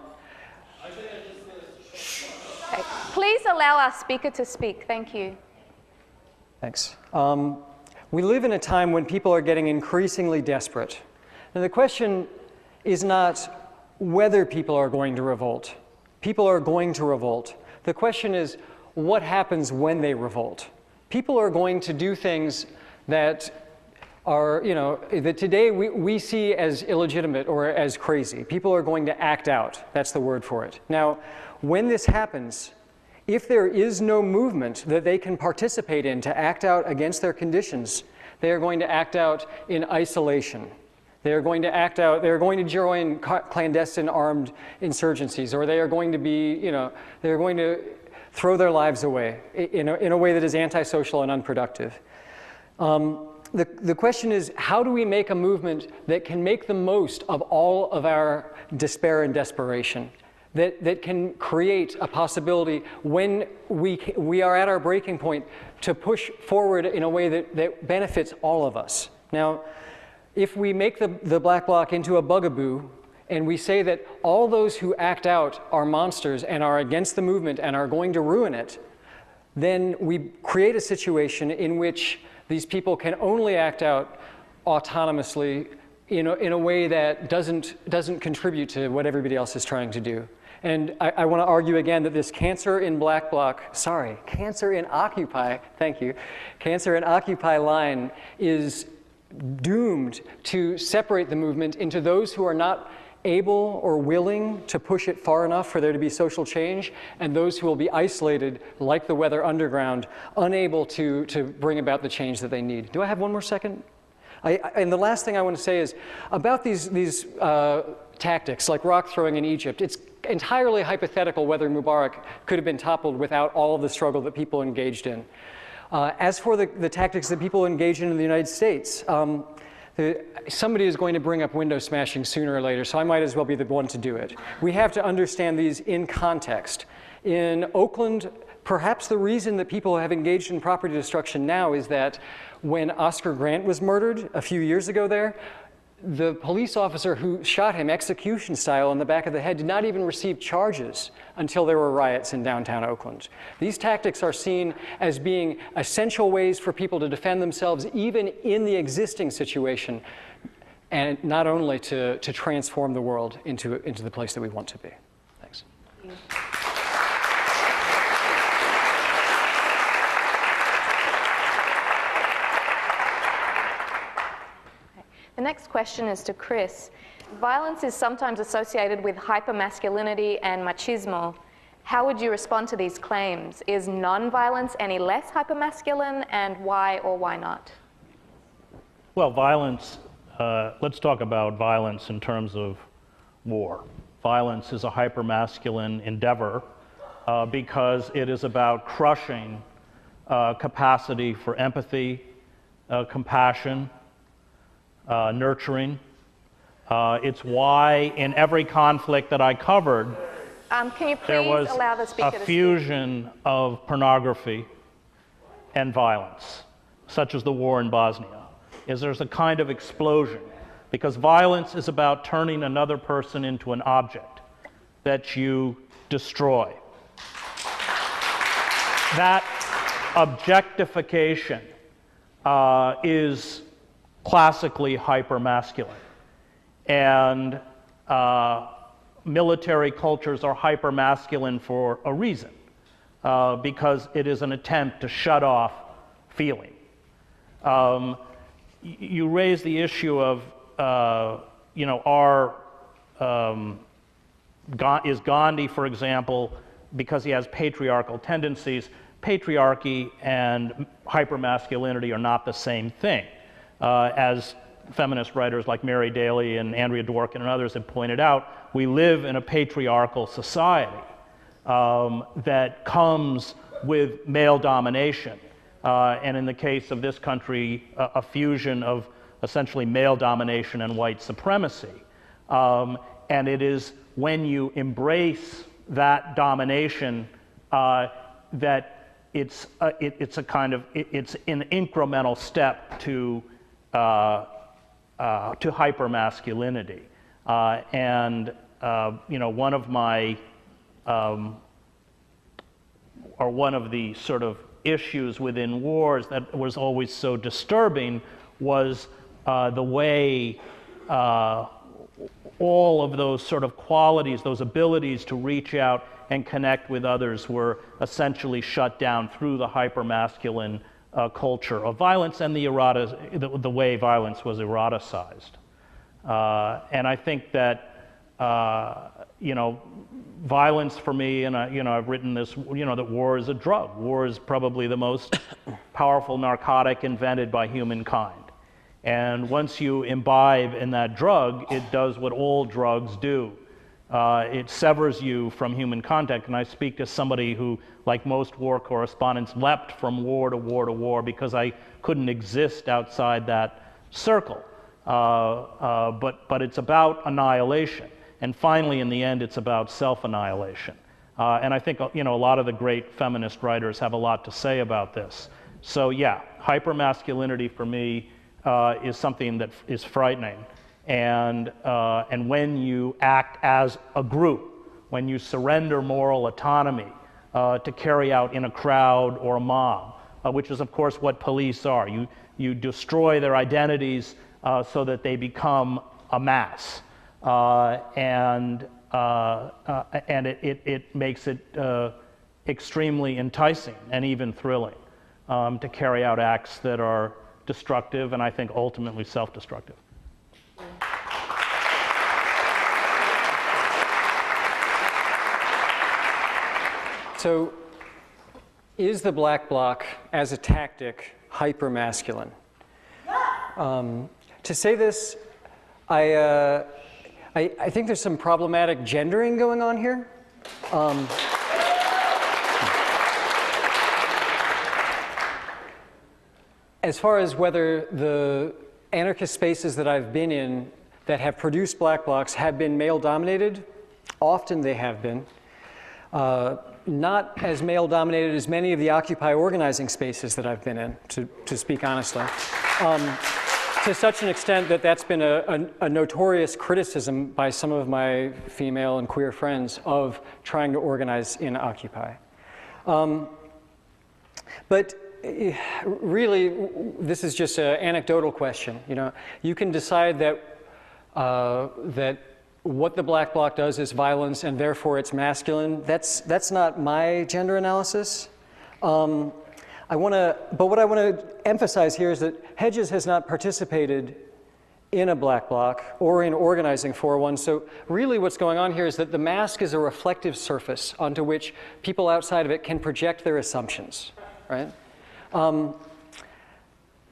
Please allow our speaker to speak. Thank you. Thanks. We live in a time when people are getting increasingly desperate. Now, the question is not whether people are going to revolt. People are going to revolt. The question is, what happens when they revolt? People are going to do things that are, that today we see as illegitimate or as crazy. People are going to act out. That's the word for it. Now, when this happens, if there is no movement that they can participate in to act out against their conditions, they are going to act out in isolation. They are going to act out, they are going to join clandestine armed insurgencies, or they are going to be, they are going to throw their lives away in a way that is antisocial and unproductive. The question is, how do we make a movement that can make the most of all of our despair and desperation, that can create a possibility when we are at our breaking point to push forward in a way that benefits all of us? Now, if we make the Black Bloc into a bugaboo, and we say that all those who act out are monsters and are against the movement and are going to ruin it, then we create a situation in which these people can only act out autonomously in a way that doesn't contribute to what everybody else is trying to do. And I want to argue again that this cancer in Occupy, thank you, cancer in Occupy line is doomed to separate the movement into those who are not able or willing to push it far enough for there to be social change, and those who will be isolated, like the Weather Underground, unable to bring about the change that they need. Do I have one more second? And the last thing I want to say is about these tactics, like rock throwing in Egypt. It's entirely hypothetical whether Mubarak could have been toppled without all of the struggle that people engaged in. As for the tactics that people engage in the United States, somebody is going to bring up window smashing sooner or later, so I might as well be the one to do it. We have to understand these in context. In Oakland, perhaps the reason that people have engaged in property destruction now is that when Oscar Grant was murdered a few years ago there, the police officer who shot him execution style in the back of the head did not even receive charges until there were riots in downtown Oakland. These tactics are seen as being essential ways for people to defend themselves even in the existing situation, and not only to transform the world into the place that we want to be. Thanks. The next question is to Chris. Violence is sometimes associated with hypermasculinity and machismo. How would you respond to these claims? Is non-violence any less hypermasculine, and why or why not? Well, violence, let's talk about violence in terms of war. Violence is a hypermasculine endeavor because it is about crushing capacity for empathy, compassion, nurturing. It's why in every conflict that I covered, can you please there was allow the speaker a fusion of pornography and violence, such as the war in Bosnia. There's a kind of explosion, because violence is about turning another person into an object that you destroy. That objectification is classically hypermasculine. And military cultures are hypermasculine for a reason, because it is an attempt to shut off feeling. You raise the issue of you know, is Gandhi, for example, because he has patriarchal tendencies, patriarchy and hypermasculinity are not the same thing. As feminist writers like Mary Daly and Andrea Dworkin and others have pointed out, we live in a patriarchal society that comes with male domination. And in the case of this country, a fusion of essentially male domination and white supremacy. And it is when you embrace that domination that it's an incremental step to hypermasculinity. You know, one of the sort of issues within wars that was always so disturbing was the way all of those sort of qualities, those abilities to reach out and connect with others were essentially shut down through the hypermasculine culture of violence and the way violence was eroticized. And I think that, you know, violence for me, and you know, I've written this, you know, that war is a drug. War is probably the most powerful narcotic invented by humankind. And once you imbibe in that drug, it does what all drugs do. It severs you from human contact. And I speak to somebody who, like most war correspondents, leapt from war to war to war because I couldn't exist outside that circle. But it's about annihilation. And finally, in the end, it's about self-annihilation. And I think, you know, a lot of the great feminist writers have a lot to say about this. So yeah, hypermasculinity for me is something that is frightening. And when you act as a group, when you surrender moral autonomy to carry out in a crowd or a mob, which is of course what police are. You destroy their identities so that they become a mass. And it makes it extremely enticing and even thrilling to carry out acts that are destructive and I think ultimately self-destructive. So, is the black bloc as a tactic hyper-masculine? To say this, I think there's some problematic gendering going on here. As far as whether the anarchist spaces that I've been in that have produced black blocs have been male-dominated, often they have been. Not as male-dominated as many of the Occupy organizing spaces that I've been in, to speak honestly. To such an extent that that's been a notorious criticism by some of my female and queer friends of trying to organize in Occupy. But really, this is just an anecdotal question. You know, you can decide that that what the black bloc does is violence and therefore it's masculine. That's not my gender analysis. But what I want to emphasize here is that Hedges has not participated in a black bloc or in organizing for one. So really what's going on here is that the mask is a reflective surface onto which people outside of it can project their assumptions, right?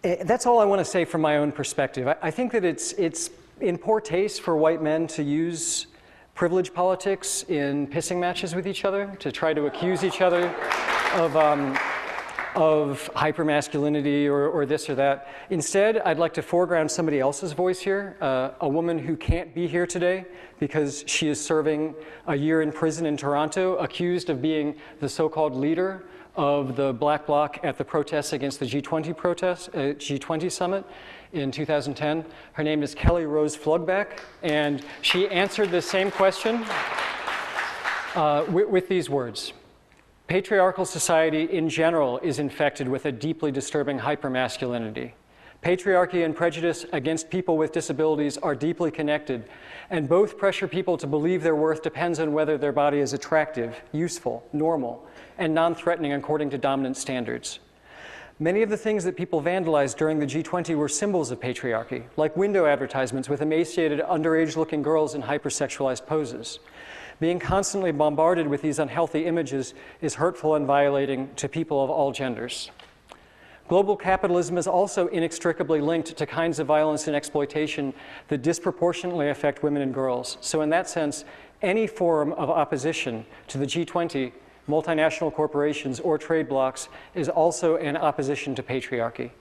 That's all I want to say from my own perspective. I think that it's in poor taste for white men to use privilege politics in pissing matches with each other, to try to accuse each other of hypermasculinity or this or that. Instead, I'd like to foreground somebody else's voice here, a woman who can't be here today because she is serving a year in prison in Toronto, accused of being the so-called leader of the black bloc at the protests against the G20 summit in 2010. Her name is Kelly Rose Flugback, and she answered the same question with these words. Patriarchal society in general is infected with a deeply disturbing hypermasculinity. Patriarchy and prejudice against people with disabilities are deeply connected, and both pressure people to believe their worth depends on whether their body is attractive, useful, normal, and non-threatening according to dominant standards. Many of the things that people vandalized during the G20 were symbols of patriarchy, like window advertisements with emaciated, underage-looking girls in hypersexualized poses. Being constantly bombarded with these unhealthy images is hurtful and violating to people of all genders. Global capitalism is also inextricably linked to kinds of violence and exploitation that disproportionately affect women and girls. So in that sense, any form of opposition to the G20, multinational corporations, or trade blocs is also an opposition to patriarchy.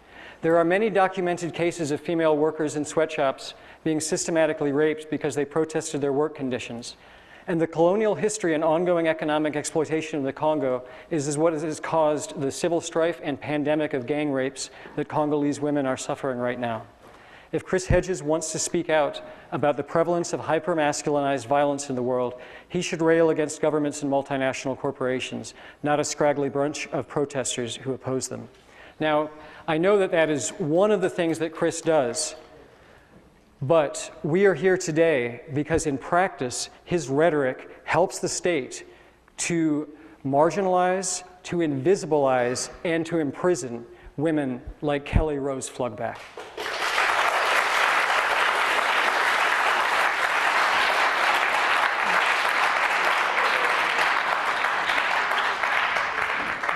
There are many documented cases of female workers in sweatshops being systematically raped because they protested their work conditions. And the colonial history and ongoing economic exploitation of the Congo is what has caused the civil strife and pandemic of gang rapes that Congolese women are suffering right now. If Chris Hedges wants to speak out about the prevalence of hyper-masculinized violence in the world, he should rail against governments and multinational corporations, not a scraggly bunch of protesters who oppose them. Now, I know that that is one of the things that Chris does, but we are here today because in practice, his rhetoric helps the state to marginalize, to invisibilize, and to imprison women like Kelly Rose Flugback.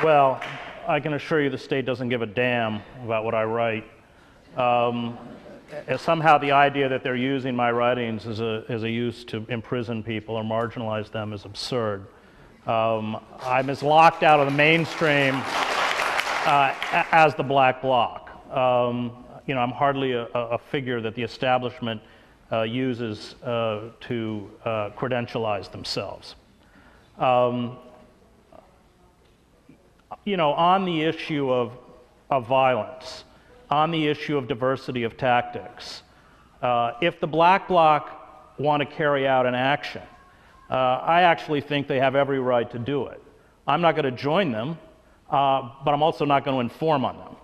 Well, I can assure you the state doesn't give a damn about what I write. Somehow the idea that they're using my writings as a use to imprison people or marginalize them is absurd. I'm as locked out of the mainstream as the black bloc. You know, I'm hardly a figure that the establishment uses to credentialize themselves. You know, on the issue of violence, on the issue of diversity of tactics, if the black bloc want to carry out an action, I actually think they have every right to do it. I'm not going to join them, but I'm also not going to inform on them.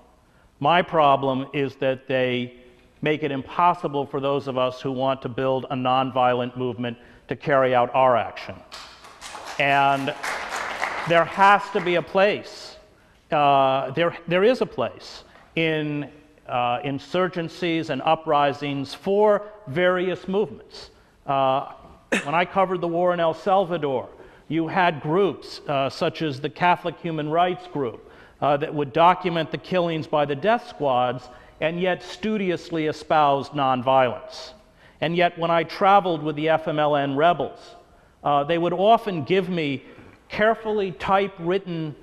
My problem is that they make it impossible for those of us who want to build a nonviolent movement to carry out our action. And there has to be a place, there is a place in insurgencies and uprisings for various movements. When I covered the war in El Salvador, you had groups such as the Catholic Human Rights Group that would document the killings by the death squads and yet studiously espoused nonviolence. And yet when I traveled with the FMLN rebels, they would often give me carefully typewritten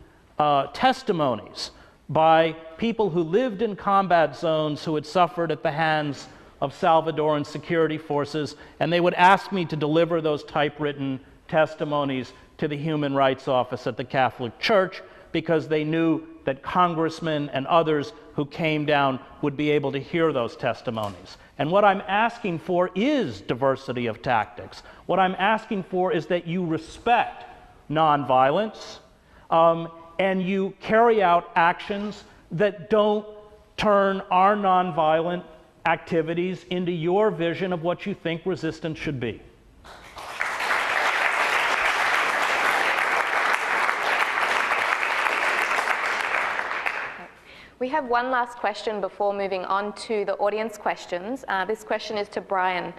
testimonies by people who lived in combat zones who had suffered at the hands of Salvadoran security forces, and they would ask me to deliver those typewritten testimonies to the Human Rights Office at the Catholic Church because they knew that congressmen and others who came down would be able to hear those testimonies. And what I'm asking for is diversity of tactics. What I'm asking for is that you respect nonviolence, and you carry out actions that don't turn our nonviolent activities into your vision of what you think resistance should be. We have one last question before moving on to the audience questions. This question is to Brian.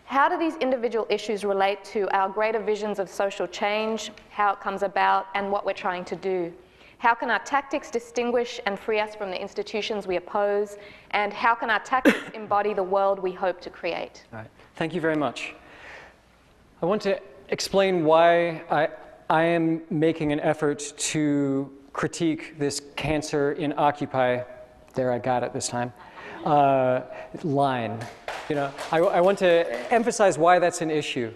How do these individual issues relate to our greater visions of social change, how it comes about, and what we're trying to do? How can our tactics distinguish and free us from the institutions we oppose? And how can our tactics embody the world we hope to create? All right. Thank you very much. I want to explain why I am making an effort to critique this cancer in Occupy, there I got it this time, line. You know, I want to emphasize why that's an issue.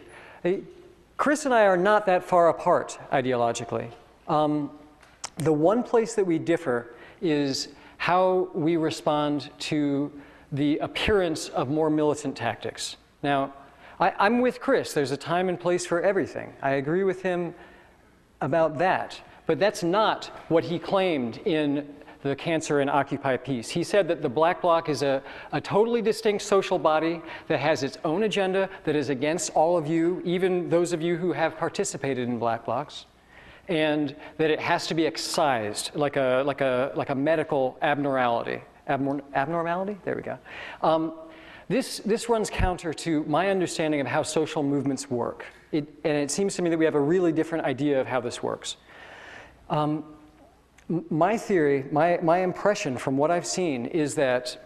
Chris and I are not that far apart ideologically. The one place that we differ is how we respond to the appearance of more militant tactics. Now, I'm with Chris. There's a time and place for everything. I agree with him about that. But that's not what he claimed in the Cancer and Occupy piece. He said that the Black Bloc is a totally distinct social body that has its own agenda that is against all of you, even those of you who have participated in Black Blocs. and that it has to be excised like a medical abnormality. Abnormality? There we go. This runs counter to my understanding of how social movements work. And it seems to me that we have a really different idea of how this works. My theory, my impression from what I've seen is that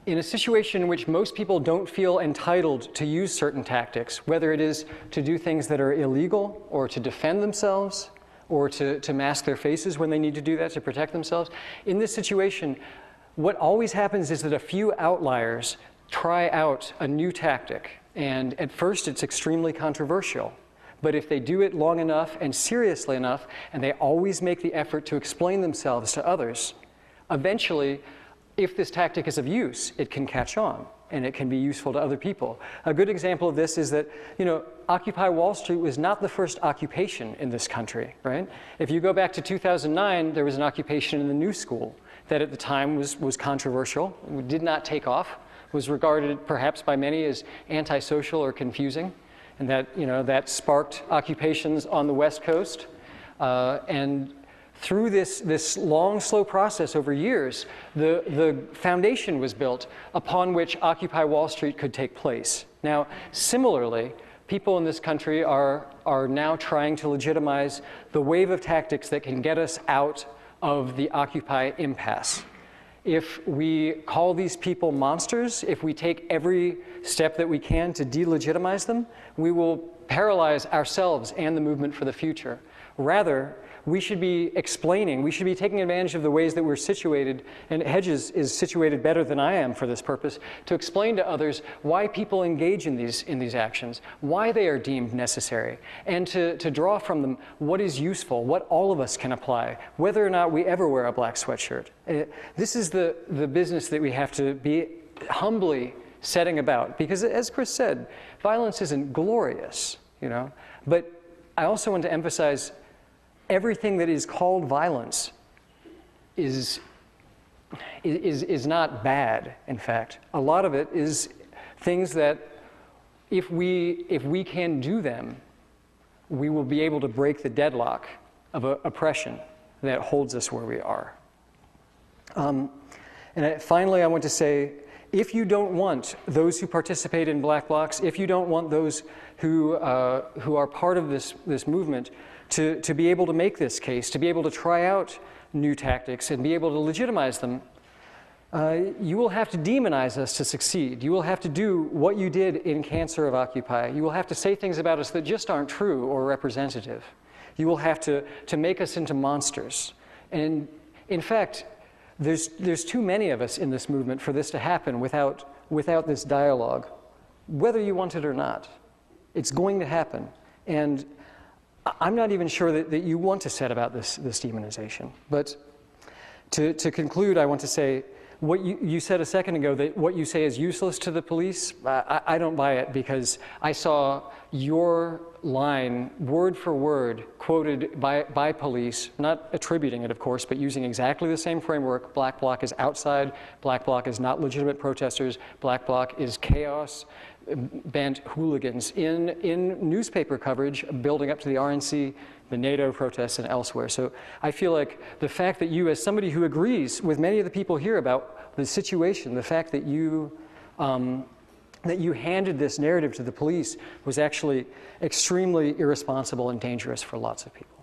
in a situation in which most people don't feel entitled to use certain tactics, whether it is to do things that are illegal or to defend themselves or to mask their faces when they need to do that to protect themselves, in this situation, what always happens is that a few outliers try out a new tactic. And at first, it's extremely controversial. But if they do it long enough and seriously enough, and they always make the effort to explain themselves to others, eventually, if this tactic is of use, it can catch on, and it can be useful to other people. A good example of this is that, Occupy Wall Street was not the first occupation in this country, right? If you go back to 2009, there was an occupation in the New School that at the time was controversial, did not take off, was regarded perhaps by many as antisocial or confusing, and that sparked occupations on the West Coast. And through this long, slow process over years, the foundation was built upon which Occupy Wall Street could take place. Now, similarly, people in this country are now trying to legitimize the wave of tactics that can get us out of the Occupy impasse. If we call these people monsters, if we take every step that we can to delegitimize them, we will paralyze ourselves and the movement for the future. Rather, we should be explaining, we should be taking advantage of the ways that we're situated, and Hedges is situated better than I am for this purpose, to explain to others why people engage in these actions, why they are deemed necessary, and to draw from them what is useful, what all of us can apply, whether or not we ever wear a black sweatshirt. This is the business that we have to be humbly setting about, because as Chris said, violence isn't glorious, but I also want to emphasize everything that is called violence is not bad, in fact. A lot of it is things that if we can do them, we will be able to break the deadlock of oppression that holds us where we are. Finally, I want to say, if you don't want those who participate in black blocs, if you don't want those who are part of this movement to be able to make this case, to be able to try out new tactics and be able to legitimize them, you will have to demonize us to succeed. You will have to do what you did in Cancer of Occupy. You will have to say things about us that just aren't true or representative. You will have to make us into monsters. And in fact, there's too many of us in this movement for this to happen without this dialogue, whether you want it or not. It's going to happen. And I'm not even sure that you want to set about this demonization. But to conclude, I want to say, what you said a second ago, that what you say is useless to the police, I don't buy it, because I saw your line, word for word, quoted by police, not attributing it, of course, but using exactly the same framework. Black bloc is outside, black bloc is not legitimate protesters, black bloc is chaos, bent hooligans in newspaper coverage building up to the RNC, the NATO protests, and elsewhere. So I feel like the fact that you, as somebody who agrees with many of the people here about the situation, the fact that you handed this narrative to the police was actually extremely irresponsible and dangerous for lots of people.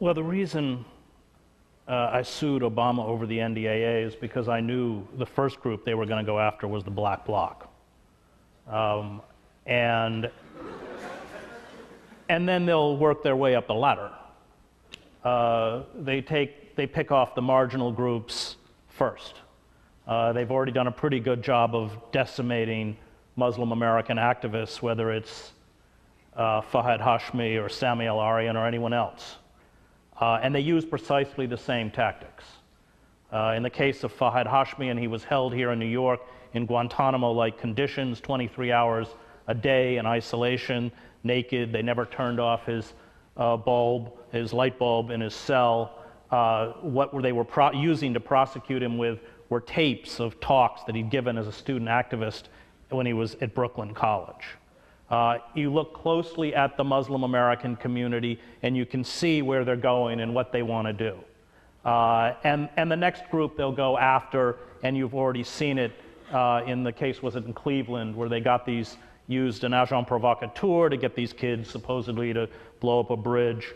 Well, the reason I sued Obama over the NDAA is because I knew the first group they were going to go after was the Black Bloc. And then they'll work their way up the ladder. They pick off the marginal groups first. They've already done a pretty good job of decimating Muslim American activists, whether it's Fahad Hashmi or Sami al-Aryan or anyone else. And they use precisely the same tactics. In the case of Fahad Hashmi, and he was held here in New York in Guantanamo-like conditions, 23 hours a day in isolation, naked. They never turned off his light bulb in his cell. what they were using to prosecute him with were tapes of talks that he'd given as a student activist when he was at Brooklyn College. You look closely at the Muslim American community and you can see where they're going and what they want to do. And the next group they'll go after, and you've already seen it in the case, was it in Cleveland, where they got these, used an agent provocateur to get these kids supposedly to blow up a bridge.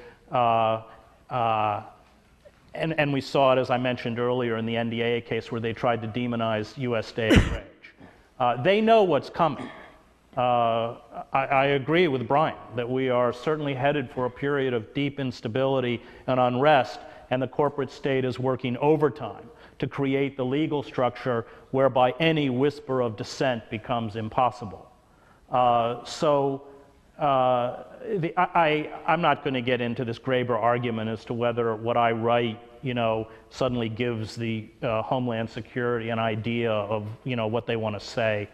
And we saw it, as I mentioned earlier, in the NDAA case where they tried to demonize U.S. day of rage. They know what's coming. I agree with Brian that we are certainly headed for a period of deep instability and unrest, and the corporate state is working overtime to create the legal structure whereby any whisper of dissent becomes impossible. I'm not going to get into this Graeber argument as to whether what I write, suddenly gives the Homeland Security an idea of, what they want to say.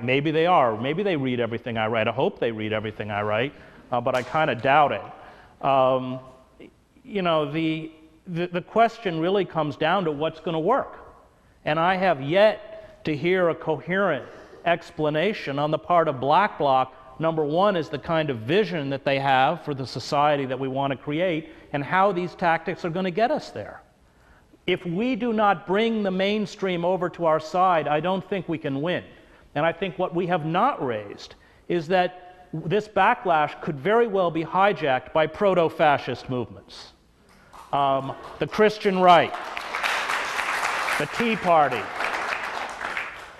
Maybe they are. Maybe they read everything I write. I hope they read everything I write, but I kind of doubt it. The question really comes down to what's going to work. And I have yet to hear a coherent explanation on the part of Black Bloc. Number one is the kind of vision that they have for the society that we want to create and how these tactics are going to get us there. If we do not bring the mainstream over to our side, I don't think we can win. And I think what we have not raised is that this backlash could very well be hijacked by proto-fascist movements. The Christian right, the Tea Party.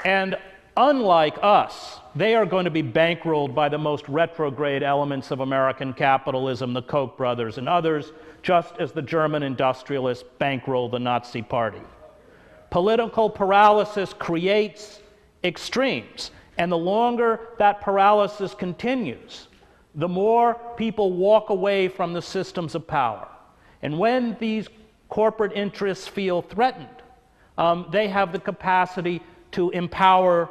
And unlike us, they are going to be bankrolled by the most retrograde elements of American capitalism, the Koch brothers and others, just as the German industrialists bankrolled the Nazi Party. Political paralysis creates extremes, and the longer that paralysis continues, the more people walk away from the systems of power. And when these corporate interests feel threatened, they have the capacity to empower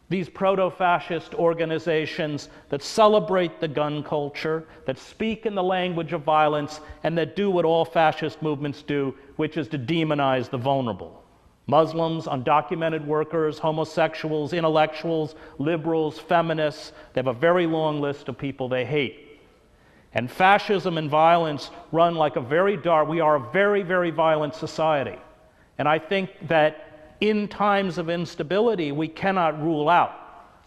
these proto-fascist organizations that celebrate the gun culture, that speak in the language of violence, and that do what all fascist movements do, which is to demonize the vulnerable. Muslims, undocumented workers, homosexuals, intellectuals, liberals, feminists, they have a very long list of people they hate. And fascism and violence run like a very dark, we are a very, very violent society. And I think that in times of instability, we cannot rule out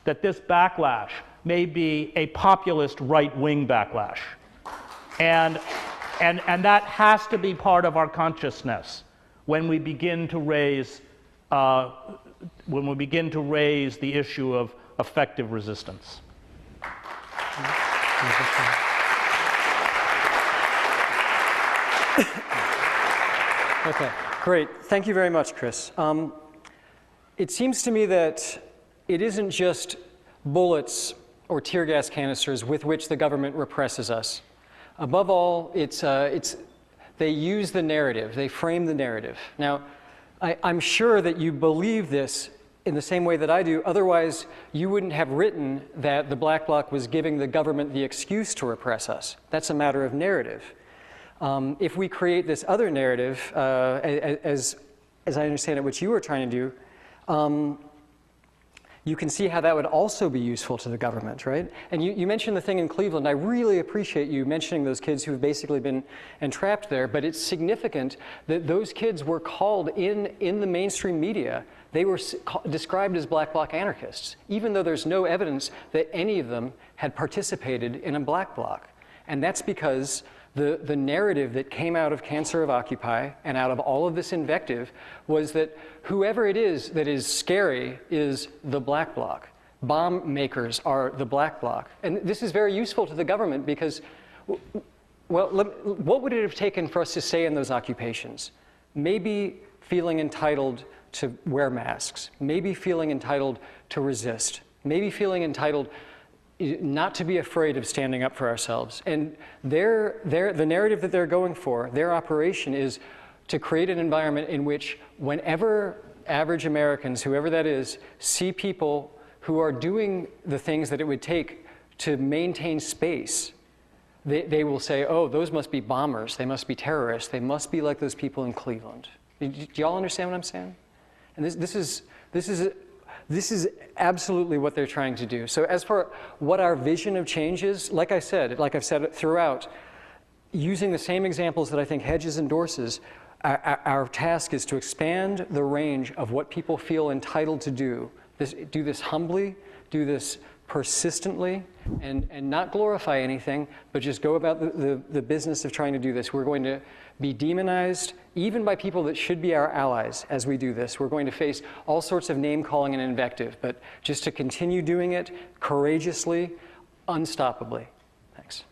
that this backlash may be a populist right-wing backlash. And that has to be part of our consciousness when we begin to raise the issue of effective resistance. Okay, great. Thank you very much, Chris. It seems to me that it isn't just bullets or tear gas canisters with which the government represses us. Above all, they use the narrative, they frame the narrative. Now, I'm sure that you believe this in the same way that I do, otherwise you wouldn't have written that the Black Bloc was giving the government the excuse to repress us. That's a matter of narrative. If we create this other narrative, as I understand it, which you were trying to do, you can see how that would also be useful to the government, right? And you mentioned the thing in Cleveland. I really appreciate you mentioning those kids who've basically been entrapped there, but it's significant that those kids were called in the mainstream media. They were described as Black Bloc anarchists, even though there's no evidence that any of them had participated in a Black Bloc. And that's because the narrative that came out of Cancer of Occupy and out of all of this invective was that whoever it is that is scary is the Black Bloc. Bomb makers are the Black Bloc. And this is very useful to the government because, well, what would it have taken for us to say in those occupations? Maybe feeling entitled to wear masks, maybe feeling entitled to resist, maybe feeling entitled not to be afraid of standing up for ourselves. And the narrative that they're going for, their operation is to create an environment in which whenever average Americans, whoever that is, see people who are doing the things that it would take to maintain space, they will say, oh, those must be bombers, they must be terrorists, they must be like those people in Cleveland. Do y'all understand what I'm saying? And this is absolutely what they're trying to do. So as for what our vision of change is, like I've said it throughout, using the same examples that I think Hedges endorses, our task is to expand the range of what people feel entitled to do. Do this humbly, do this persistently, and not glorify anything, but just go about the business of trying to do this. We're going to be demonized, even by people that should be our allies as we do this. We're going to face all sorts of name-calling and invective, but just to continue doing it courageously, unstoppably. Thanks.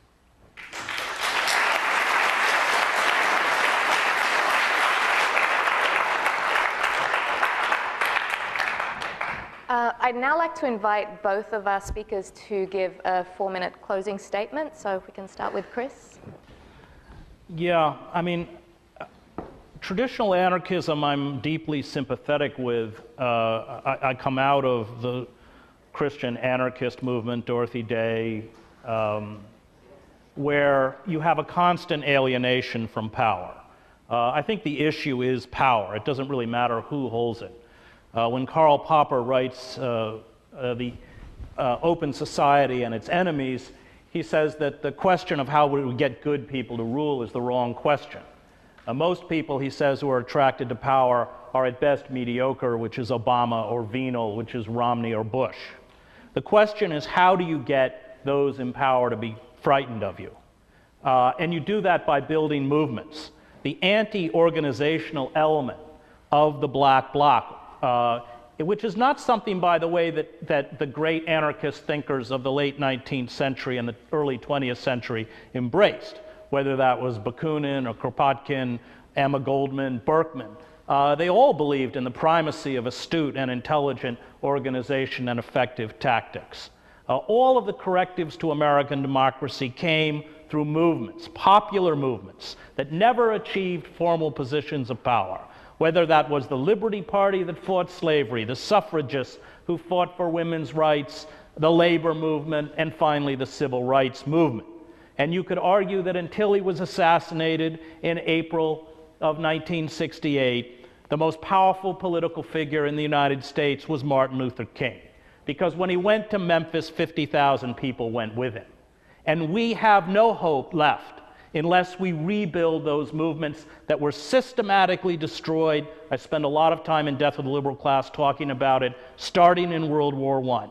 I'd now like to invite both of our speakers to give a 4-minute closing statement. So if we can start with Chris. Yeah, I mean, traditional anarchism I'm deeply sympathetic with. I come out of the Christian anarchist movement, Dorothy Day, where you have a constant alienation from power. I think the issue is power. It doesn't really matter who holds it. When Karl Popper writes the Open Society and Its Enemies, he says that the question of how we get good people to rule is the wrong question. Most people, he says, who are attracted to power are at best mediocre, which is Obama, or venal, which is Romney or Bush. The question is, how do you get those in power to be frightened of you? And you do that by building movements. The anti-organizational element of the Black Bloc, which is not something, by the way, that the great anarchist thinkers of the late 19th century and the early 20th century embraced, whether that was Bakunin or Kropotkin, Emma Goldman, Berkman. They all believed in the primacy of astute and intelligent organization and effective tactics. All of the correctives to American democracy came through movements, popular movements, that never achieved formal positions of power. Whether that was the Liberty Party that fought slavery, the suffragists who fought for women's rights, the labor movement, and finally the civil rights movement. And you could argue that until he was assassinated in April of 1968, the most powerful political figure in the United States was Martin Luther King. Because when he went to Memphis, 50,000 people went with him. And we have no hope left unless we rebuild those movements that were systematically destroyed. I spend a lot of time in Death of the Liberal Class talking about it, starting in World War I,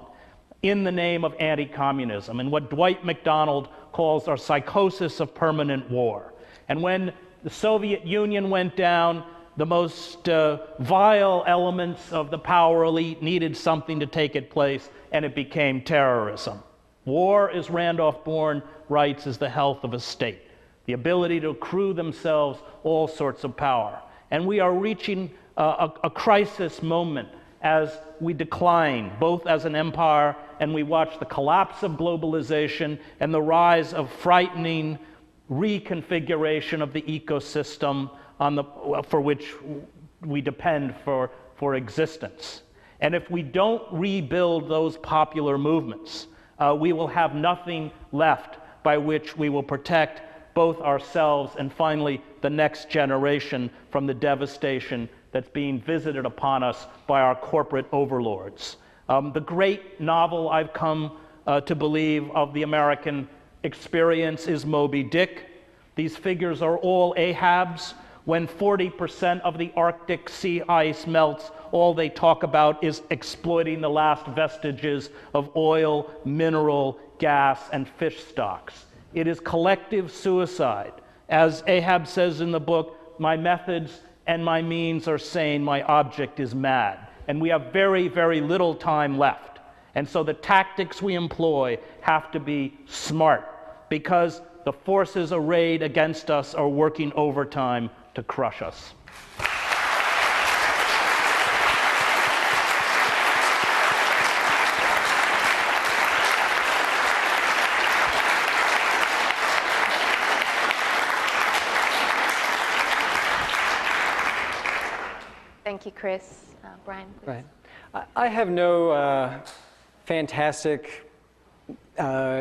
in the name of anti-communism, and what Dwight MacDonald calls our psychosis of permanent war. And when the Soviet Union went down, the most vile elements of the power elite needed something to take its place, and it became terrorism. War, as Randolph Bourne writes, is the health of a state, the ability to accrue themselves all sorts of power. And we are reaching a crisis moment as we decline, both as an empire, and we watch the collapse of globalization and the rise of frightening reconfiguration of the ecosystem for which we depend for existence. And if we don't rebuild those popular movements, we will have nothing left by which we will protect both ourselves and finally the next generation from the devastation that's being visited upon us by our corporate overlords. The great novel I've come to believe of the American experience is Moby Dick. These figures are all Ahabs. When 40% of the Arctic sea ice melts, all they talk about is exploiting the last vestiges of oil, mineral, gas, and fish stocks. It is collective suicide. As Ahab says in the book, my methods and my means are sane, my object is mad. And we have very, very little time left. And so the tactics we employ have to be smart, because the forces arrayed against us are working overtime to crush us. Thank you, Chris. Brian, please. Right. I have no fantastic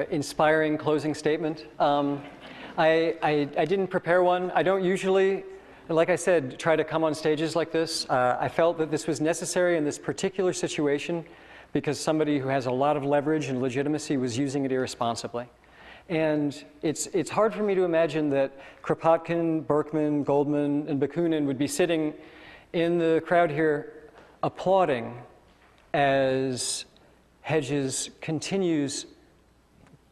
inspiring closing statement. I didn't prepare one. I don't usually, like I said, try to come on stages like this. I felt that this was necessary in this particular situation because somebody who has a lot of leverage and legitimacy was using it irresponsibly. And it's hard for me to imagine that Kropotkin, Berkman, Goldman, and Bakunin would be sitting in the crowd here applauding as Hedges continues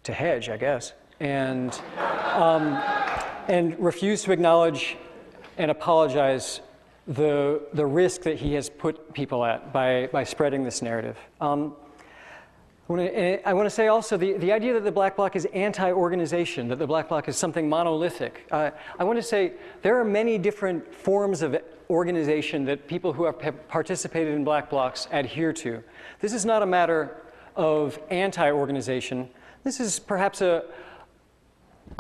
to hedge, I guess, and refuse to acknowledge and apologize the risk that he has put people at by spreading this narrative. I want to say also the idea that the Black Bloc is anti-organization, that the Black Bloc is something monolithic. I want to say there are many different forms of organization that people who have participated in Black Blocs adhere to. This is not a matter of anti-organization. This is perhaps a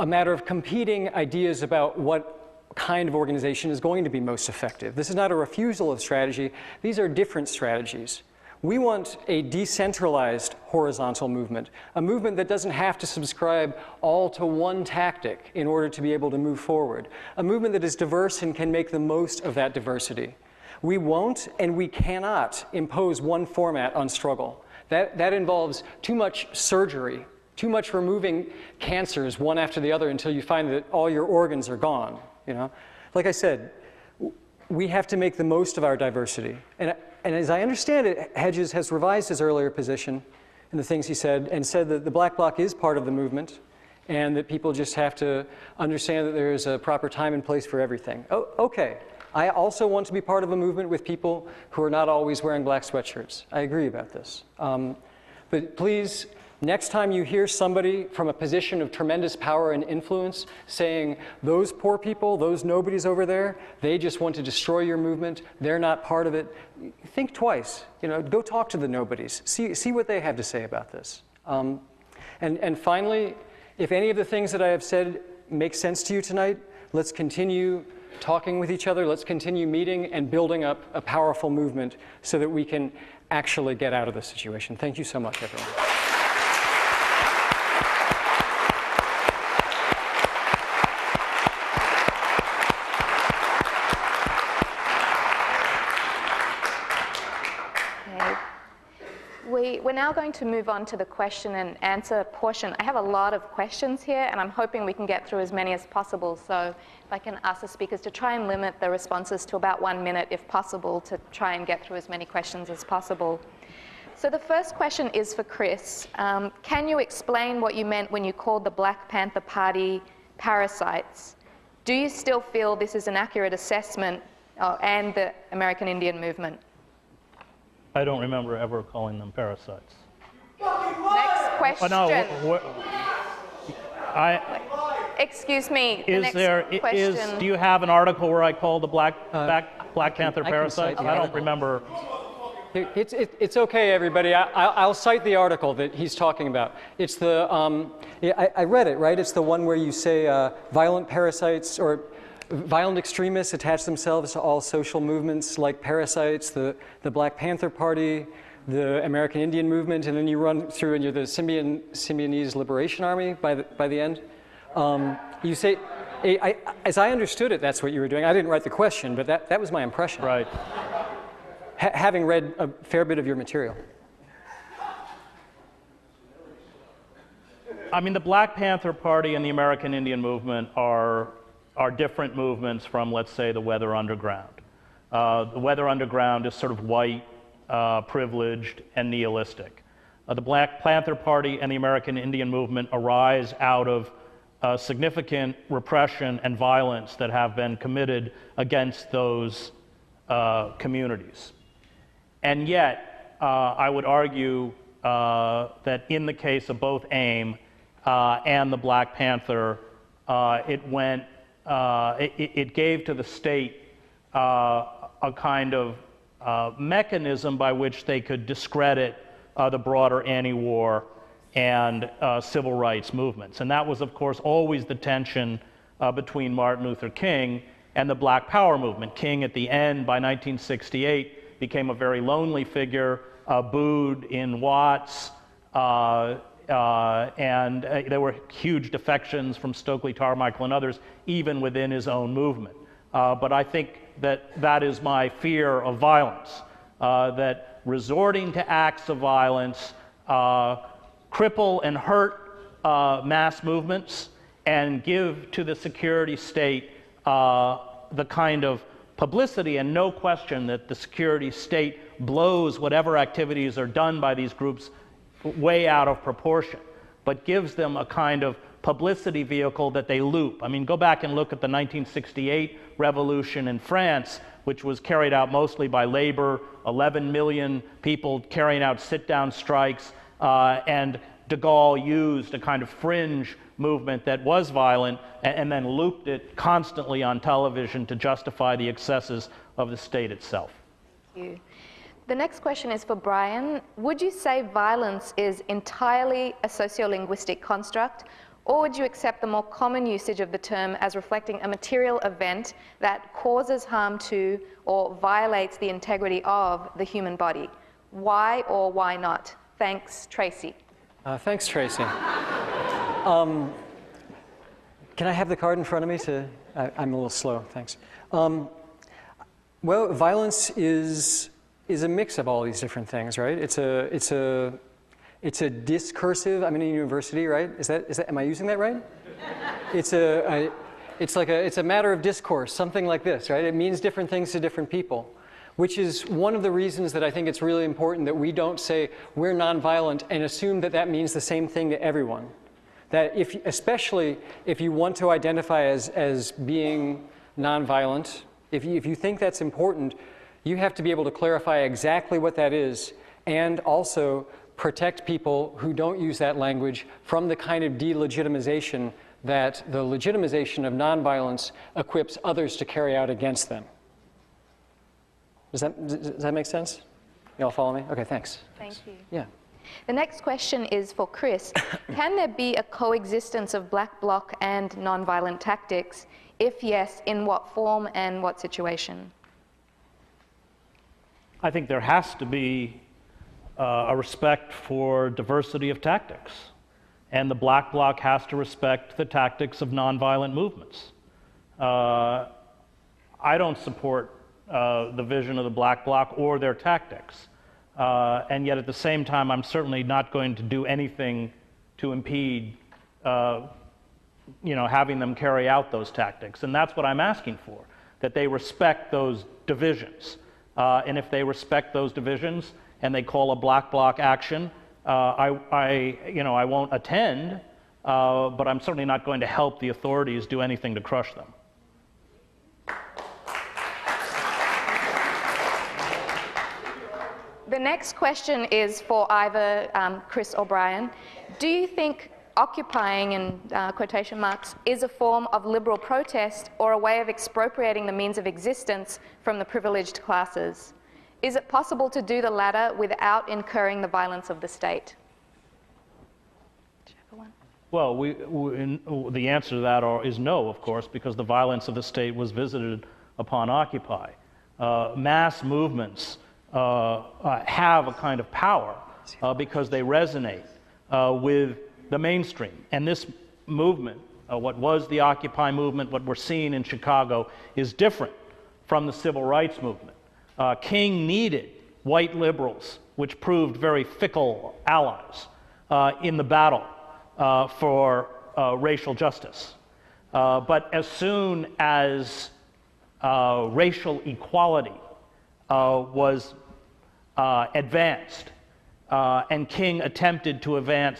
matter of competing ideas about what kind of organization is going to be most effective. This is not a refusal of strategy. These are different strategies. We want a decentralized horizontal movement, a movement that doesn't have to subscribe all to one tactic in order to be able to move forward, a movement that is diverse and can make the most of that diversity. We won't and we cannot impose one format on struggle. That involves too much surgery, too much removing cancers one after the other until you find that all your organs are gone. You know? Like I said, we have to make the most of our diversity. And as I understand it, Hedges has revised his earlier position in the things he said and said that the Black Bloc is part of the movement and that people just have to understand that there is a proper time and place for everything. Oh, okay. I also want to be part of a movement with people who are not always wearing black sweatshirts. I agree about this. But please, next time you hear somebody from a position of tremendous power and influence saying, those poor people, those nobodies over there, they just want to destroy your movement, they're not part of it, think twice. You know, go talk to the nobodies. See what they have to say about this. And finally, if any of the things that I have said make sense to you tonight, let's continue talking with each other, let's continue meeting and building up a powerful movement so that we can actually get out of this situation. Thank you so much, everyone. We're now going to move on to the question and answer portion. I have a lot of questions here, and I'm hoping we can get through as many as possible. So if I can ask the speakers to try and limit the responses to about 1 minute, if possible, to try and get through as many questions as possible. So the first question is for Chris. Can you explain what you meant when you called the Black Panther Party parasites? Do you still feel this is an accurate assessment and the American Indian movement? I don't remember ever calling them parasites. Next question. Oh, no, excuse me. Do you have an article where I called the Black Panther parasites? I don't remember. It's okay, everybody. I'll cite the article that he's talking about. It's the, I read it, right? It's the one where you say violent parasites or violent extremists attach themselves to all social movements like parasites, the Black Panther Party, the American Indian movement, and then you run through and you're the Symbionese Liberation Army by the end. You say, as I understood it, that's what you were doing. I didn't write the question, but that was my impression. Right. Having read a fair bit of your material. I mean, the Black Panther Party and the American Indian movement are different movements from, let's say, the Weather Underground. The Weather Underground is sort of white, privileged, and nihilistic. The Black Panther Party and the American Indian movement arise out of significant repression and violence that have been committed against those communities. And yet, I would argue that in the case of both AIM and the Black Panther, it gave to the state a kind of mechanism by which they could discredit the broader anti-war and civil rights movements. And that was, of course, always the tension between Martin Luther King and the Black Power movement. King, at the end, by 1968, became a very lonely figure, booed in Watts, There were huge defections from Stokely Carmichael and others, even within his own movement. But I think that is my fear of violence, that resorting to acts of violence cripple and hurt mass movements and give to the security state the kind of publicity, and no question that the security state blows whatever activities are done by these groups way out of proportion, but gives them a kind of publicity vehicle that they loop. I mean, go back and look at the 1968 revolution in France, which was carried out mostly by labor, 11 million people carrying out sit-down strikes, and de Gaulle used a kind of fringe movement that was violent and then looped it constantly on television to justify the excesses of the state itself. Thank you. The next question is for Brian. Would you say violence is entirely a sociolinguistic construct, or would you accept the more common usage of the term as reflecting a material event that causes harm to or violates the integrity of the human body? Why or why not? Thanks, Tracy. Thanks, Tracy. Can I have the card in front of me? I'm a little slow, thanks. Well, violence is a mix of all these different things, right? It's a discursive. I'm in a university, right? Am I using that right? It's a matter of discourse, something like this, right? It means different things to different people, which is one of the reasons that I think it's really important that we don't say we're nonviolent and assume that that means the same thing to everyone. That especially if you want to identify as being nonviolent, if you think that's important, you have to be able to clarify exactly what that is and also protect people who don't use that language from the kind of delegitimization that the legitimization of nonviolence equips others to carry out against them. Does that make sense? You all follow me? Okay, thanks. Thank you. Yeah. The next question is for Chris. Can there be a coexistence of black bloc and nonviolent tactics? If yes, in what form and what situation? I think there has to be a respect for diversity of tactics. And the black bloc has to respect the tactics of nonviolent movements. I don't support the vision of the black bloc or their tactics. And yet at the same time, I'm certainly not going to do anything to impede having them carry out those tactics. And that's what I'm asking for, that they respect those divisions. And if they respect those divisions and they call a black bloc action, I won't attend, but I'm certainly not going to help the authorities do anything to crush them. The next question is for either Chris or Brian. Do you think occupying, in quotation marks, is a form of liberal protest or a way of expropriating the means of existence from the privileged classes? Is it possible to do the latter without incurring the violence of the state? Whichever one. Well, the answer to that is no, of course, because the violence of the state was visited upon Occupy. Mass movements have a kind of power because they resonate with the mainstream. And this movement, what was the Occupy movement, what we're seeing in Chicago, is different from the civil rights movement. King needed white liberals, which proved very fickle allies in the battle for racial justice. But as soon as racial equality was advanced, and King attempted to advance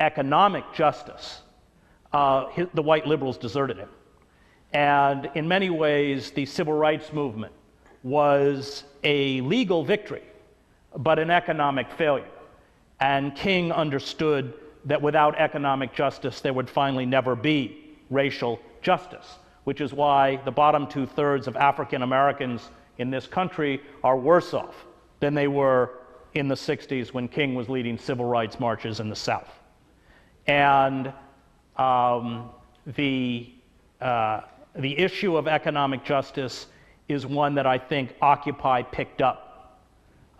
economic justice, the white liberals deserted him. And in many ways, the civil rights movement was a legal victory, but an economic failure. And King understood that without economic justice, there would finally never be racial justice, which is why the bottom two-thirds of African Americans in this country are worse off than they were in the 60s when King was leading civil rights marches in the South. And the issue of economic justice is one that I think Occupy picked up.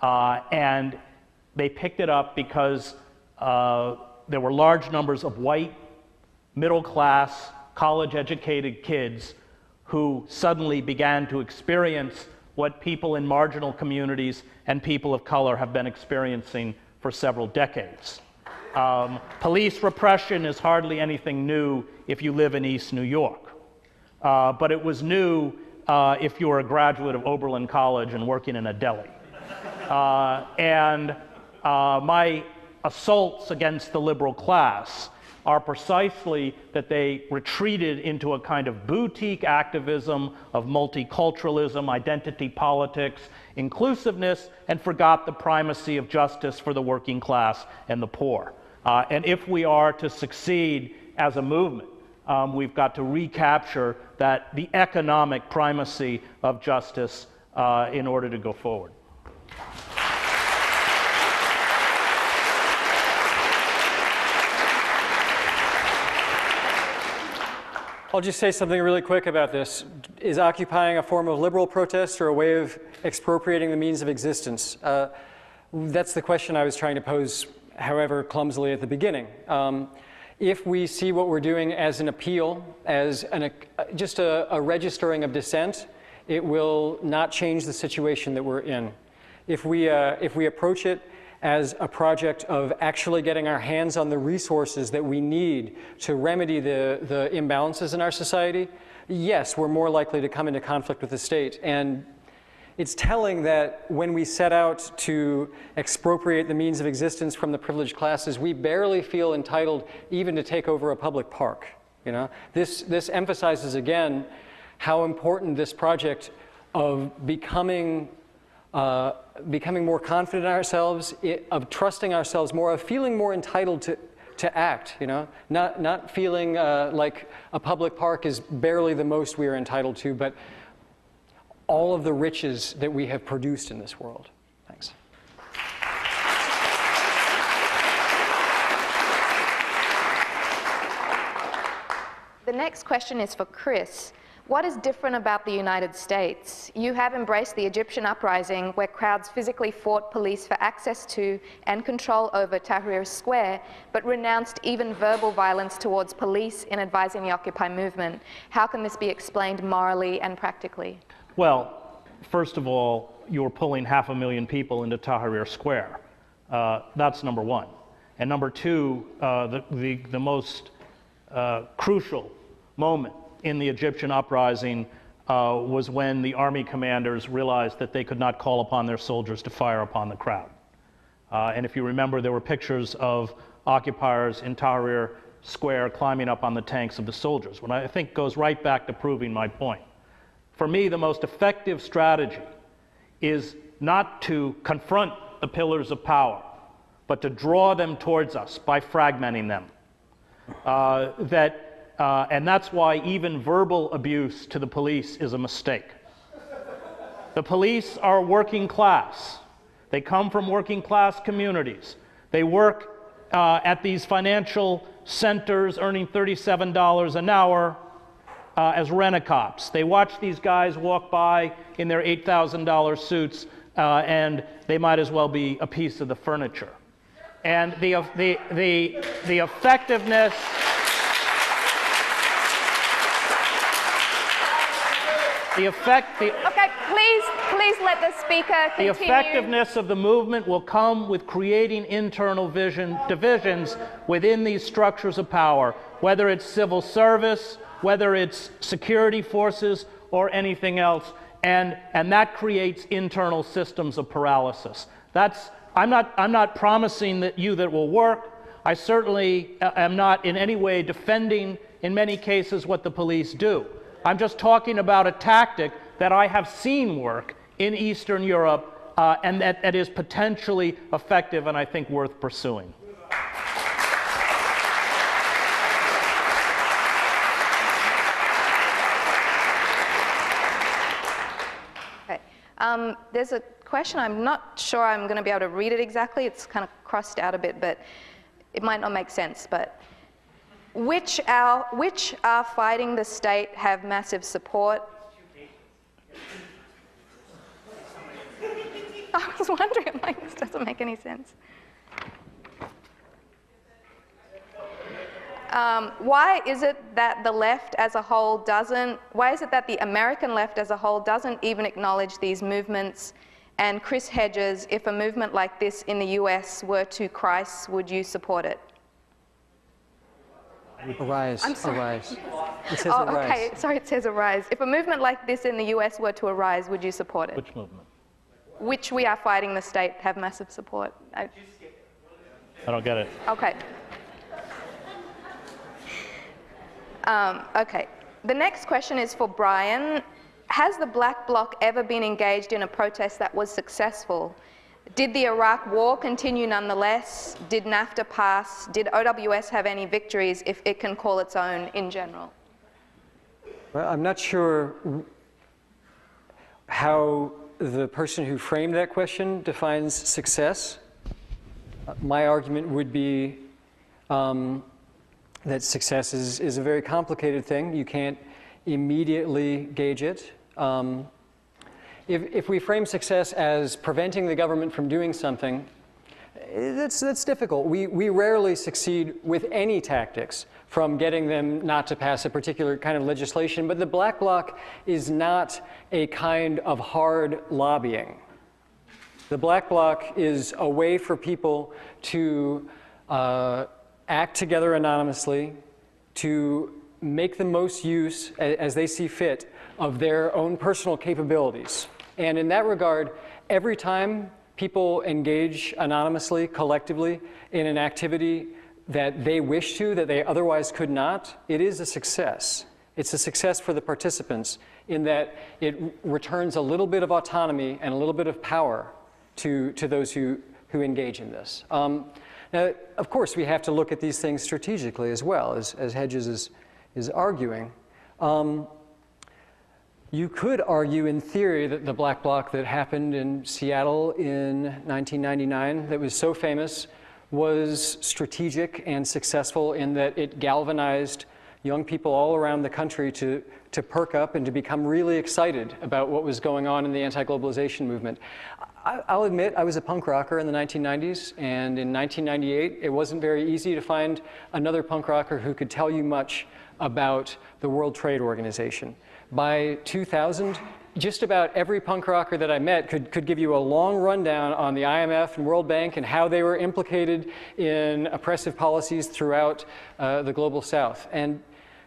And they picked it up because there were large numbers of white, middle-class, college-educated kids who suddenly began to experience what people in marginal communities and people of color have been experiencing for several decades. Police repression is hardly anything new if you live in East New York, but it was new if you were a graduate of Oberlin College and working in a deli. My assaults against the liberal class are precisely that they retreated into a kind of boutique activism of multiculturalism, identity politics, inclusiveness, and forgot the primacy of justice for the working class and the poor. And if we are to succeed as a movement, we've got to recapture the economic primacy of justice in order to go forward. I'll just say something really quick about this. Is occupying a form of liberal protest or a way of expropriating the means of existence? That's the question I was trying to pose, however clumsily, at the beginning. If we see what we're doing as an appeal, as just a registering of dissent, it will not change the situation that we're in. If we approach it as a project of actually getting our hands on the resources that we need to remedy the imbalances in our society, yes, we're more likely to come into conflict with the state. And it's telling that when we set out to expropriate the means of existence from the privileged classes, we barely feel entitled even to take over a public park. You know? This emphasizes again how important this project of becoming more confident in ourselves, of trusting ourselves more, of feeling more entitled to act, you know? Not feeling like a public park is barely the most we are entitled to, but all of the riches that we have produced in this world. Thanks. The next question is for Chris. What is different about the United States? You have embraced the Egyptian uprising, where crowds physically fought police for access to and control over Tahrir Square, but renounced even verbal violence towards police in advising the Occupy movement. How can this be explained morally and practically? Well, first of all, you're pulling 500,000 people into Tahrir Square. That's number one. And number two, the most crucial moment in the Egyptian uprising was when the army commanders realized that they could not call upon their soldiers to fire upon the crowd. And if you remember, there were pictures of occupiers in Tahrir Square climbing up on the tanks of the soldiers, what I think goes right back to proving my point. For me, the most effective strategy is not to confront the pillars of power, but to draw them towards us by fragmenting them. And that's why even verbal abuse to the police is a mistake. The police are working class. They come from working class communities. They work at these financial centers earning $37 an hour as rent-a-cops. They watch these guys walk by in their $8,000 suits and they might as well be a piece of the furniture. And the effectiveness... Okay, please let the speaker continue. The effectiveness of the movement will come with creating internal divisions within these structures of power, whether it's civil service, whether it's security forces, or anything else, and that creates internal systems of paralysis. I'm not promising that it will work. I certainly am not in any way defending, in many cases, what the police do. I'm just talking about a tactic that I have seen work in Eastern Europe and that is potentially effective and I think worth pursuing. Okay. There's a question, I'm not sure I'm going to be able to read it exactly. It's kind of crossed out a bit, but it might not make sense. But which are fighting the state have massive support? I was wondering, like, this doesn't make any sense. Why is it that the left as a whole why is it that the American left as a whole doesn't even acknowledge these movements? And Chris Hedges, if a movement like this in the US were to Christ, would you support it? Arise, arise. It says arise. Okay, sorry, it says arise. If a movement like this in the US were to arise, would you support it? Which movement? Which We Are Fighting the State have massive support. I don't get it. Okay. Okay. The next question is for Brian. Has the Black Bloc ever been engaged in a protest that was successful? Did the Iraq War continue nonetheless? Did NAFTA pass? Did OWS have any victories, if it can call its own, in general? Well, I'm not sure how the person who framed that question defines success. My argument would be that success is a very complicated thing. You can't immediately gauge it. If we frame success as preventing the government from doing something, that's difficult. We rarely succeed with any tactics from getting them not to pass a particular kind of legislation, but the Black Bloc is not a kind of hard lobbying. The Black Bloc is a way for people to act together anonymously, to make the most use, as they see fit, of their own personal capabilities. And in that regard, every time people engage anonymously, collectively, in an activity that they wish to, that they otherwise could not, it is a success. It's a success for the participants in that it returns a little bit of autonomy and a little bit of power to those who engage in this. Now, of course, we have to look at these things strategically as well, as Hedges is arguing. You could argue in theory that the Black Bloc that happened in Seattle in 1999 that was so famous was strategic and successful in that it galvanized young people all around the country to perk up and to become really excited about what was going on in the anti-globalization movement. I'll admit I was a punk rocker in the 1990s, and in 1998 it wasn't very easy to find another punk rocker who could tell you much about the World Trade Organization. By 2000, just about every punk rocker that I met could give you a long rundown on the IMF and World Bank and how they were implicated in oppressive policies throughout the global South. And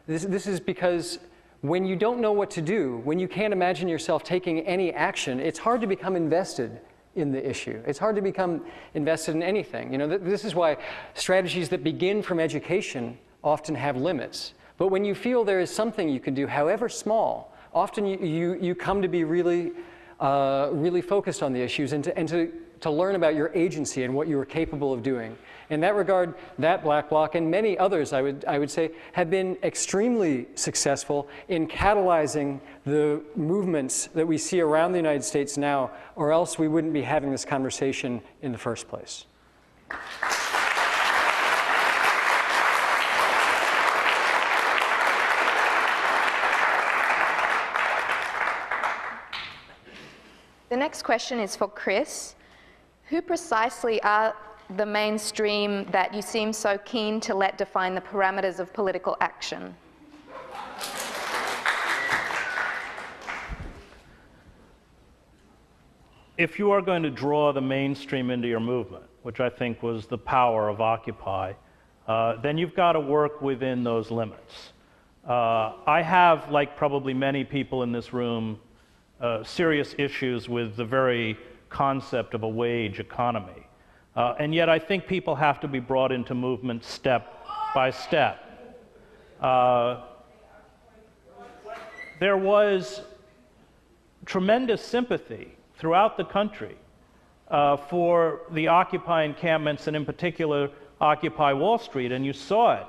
this is because when you don't know what to do, when you can't imagine yourself taking any action, it's hard to become invested in the issue. It's hard to become invested in anything. You know, this is why strategies that begin from education often have limits. But when you feel there is something you can do, however small, often you come to be really, really focused on the issues and to learn about your agency and what you are capable of doing. In that regard, that Black Bloc and many others, I would say, have been extremely successful in catalyzing the movements that we see around the United States now, or else we wouldn't be having this conversation in the first place. The next question is for Chris. Who precisely are the mainstream that you seem so keen to let define the parameters of political action? If you are going to draw the mainstream into your movement, which I think was the power of Occupy, then you've got to work within those limits. I have, like probably many people in this room, serious issues with the very concept of a wage economy. And yet I think people have to be brought into movement step by step. There was tremendous sympathy throughout the country for the Occupy encampments, and in particular Occupy Wall Street, and you saw it,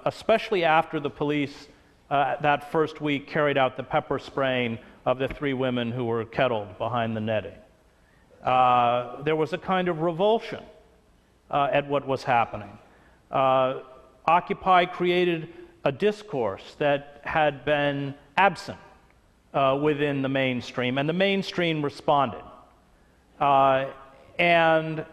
especially after the police that first week carried out the pepper spraying of the 3 women who were kettled behind the netting. There was a kind of revulsion at what was happening. Occupy created a discourse that had been absent within the mainstream, and the mainstream responded. And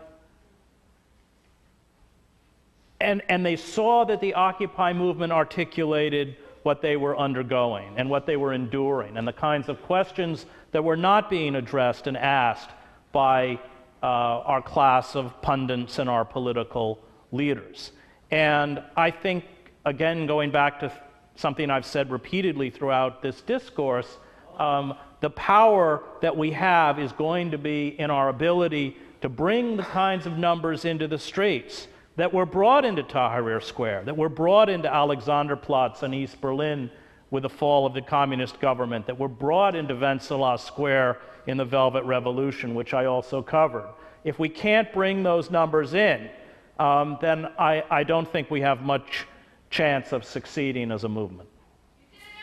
And they saw that the Occupy movement articulated what they were undergoing and what they were enduring and the kinds of questions that were not being addressed and asked by our class of pundits and our political leaders. And I think, again, going back to something I've said repeatedly throughout this discourse, the power that we have is going to be in our ability to bring the kinds of numbers into the streets that were brought into Tahrir Square, that were brought into Alexanderplatz in East Berlin with the fall of the communist government, that were brought into Wenceslas Square in the Velvet Revolution, which I also covered. If we can't bring those numbers in, then I don't think we have much chance of succeeding as a movement.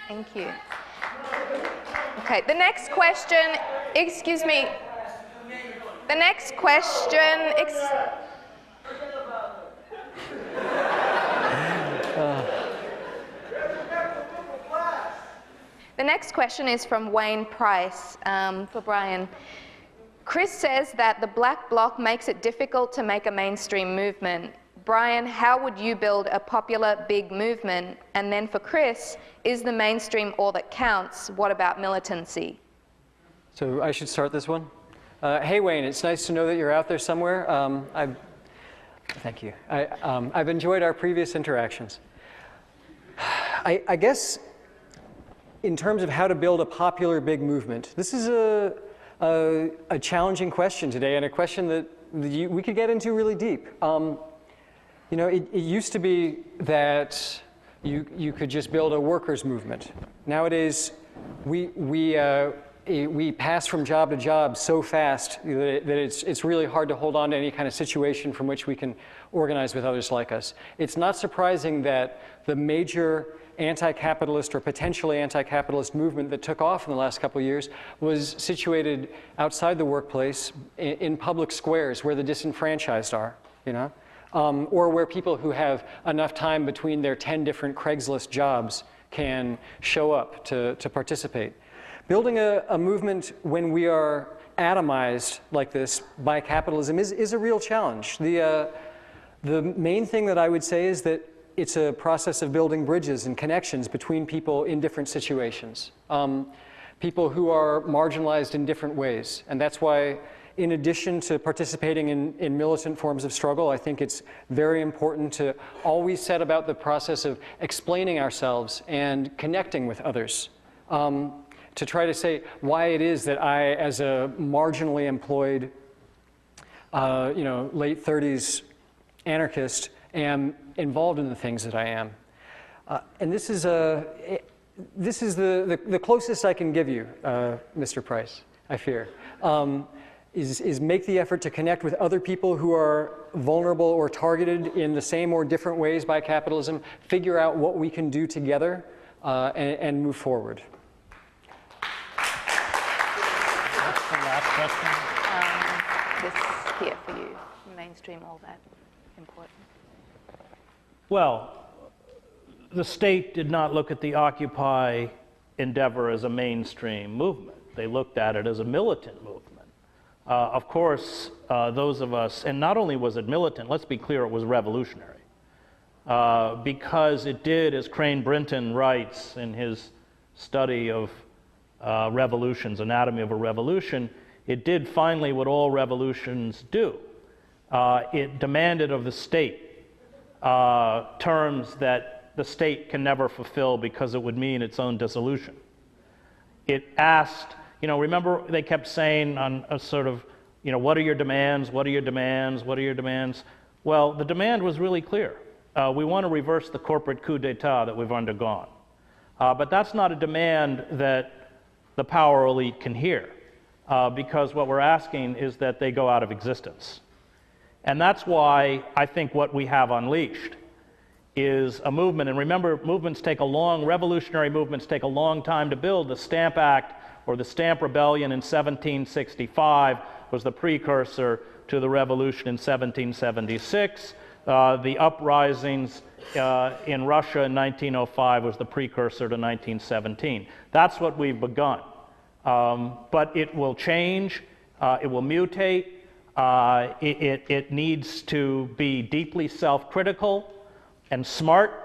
Thank you. Okay, the next question, excuse me. The next question, the next question is from Wayne Price for Brian. Chris says that the Black Bloc makes it difficult to make a mainstream movement. Brian, how would you build a popular big movement? And then for Chris, is the mainstream all that counts? What about militancy? So I should start this one. Hey Wayne, it's nice to know that you're out there somewhere. Thank you. I've enjoyed our previous interactions. I guess in terms of how to build a popular big movement, this is a challenging question today, and a question that we could get into really deep. You know, it used to be that you could just build a workers' movement. Nowadays, we pass from job to job so fast that it's really hard to hold on to any kind of situation from which we can organize with others like us. It's not surprising that the major anti-capitalist or potentially anti-capitalist movement that took off in the last couple of years was situated outside the workplace in public squares where the disenfranchised are, you know? Or where people who have enough time between their 10 different Craigslist jobs can show up to participate. Building a movement when we are atomized like this by capitalism is a real challenge. The main thing that I would say is that it's a process of building bridges and connections between people in different situations. People who are marginalized in different ways. And that's why, in addition to participating in militant forms of struggle, I think it's very important to always set about the process of explaining ourselves and connecting with others. To try to say why it is that I, as a marginally employed, you know, late 30s anarchist, am involved in the things that I am. And this is the closest I can give you, Mr. Price, I fear. Is make the effort to connect with other people who are vulnerable or targeted in the same or different ways by capitalism, figure out what we can do together, and move forward. What's the last question? This here for you, mainstream, all that important. Well, the state did not look at the Occupy endeavor as a mainstream movement. They looked at it as a militant movement. Of course, those of us, and not only was it militant, let's be clear, it was revolutionary. Because it did, as Crane Brinton writes in his study of revolutions, Anatomy of a Revolution, it did finally what all revolutions do. It demanded of the state terms that the state can never fulfill because it would mean its own dissolution. It asked, you know, remember they kept saying on a sort of, you know, what are your demands, what are your demands, what are your demands? Well, the demand was really clear. We want to reverse the corporate coup d'etat that we've undergone. But that's not a demand that the power elite can hear, because what we're asking is that they go out of existence. And that's why I think what we have unleashed is a movement, and remember, revolutionary movements take a long time to build. The Stamp Act, or the Stamp Rebellion in 1765, was the precursor to the revolution in 1776. The uprisings in Russia in 1905 was the precursor to 1917. That's what we've begun. But it will change, it will mutate. It needs to be deeply self-critical and smart.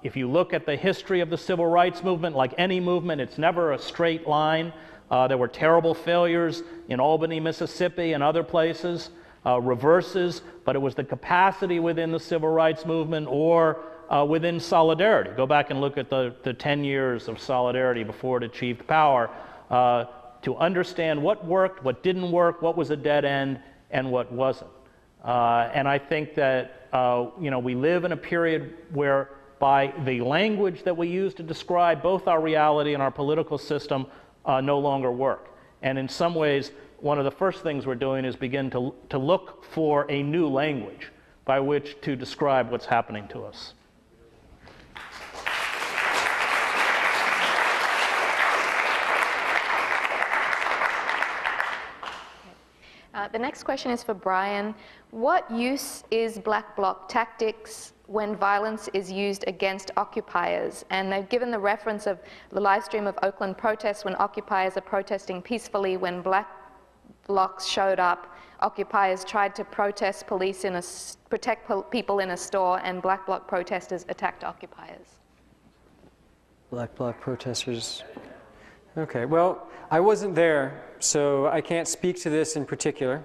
If you look at the history of the civil rights movement, like any movement, it's never a straight line. There were terrible failures in Albany, Mississippi, and other places, reverses, but it was the capacity within the civil rights movement or within Solidarity. Go back and look at the 10 years of Solidarity before it achieved power, to understand what worked, what didn't work, what was a dead end, and what wasn't. And I think that we live in a period whereby the language that we use to describe both our reality and our political system no longer work. And in some ways, one of the first things we're doing is begin to look for a new language by which to describe what's happening to us. The next question is for Brian. What use is black bloc tactics when violence is used against occupiers? And they've given the reference of the live stream of Oakland protests when occupiers are protesting peacefully. When black blocs showed up, occupiers tried to protest police protect people in a store, and black bloc protesters attacked occupiers. Black bloc protesters. Okay, well, I wasn't there, so I can't speak to this in particular.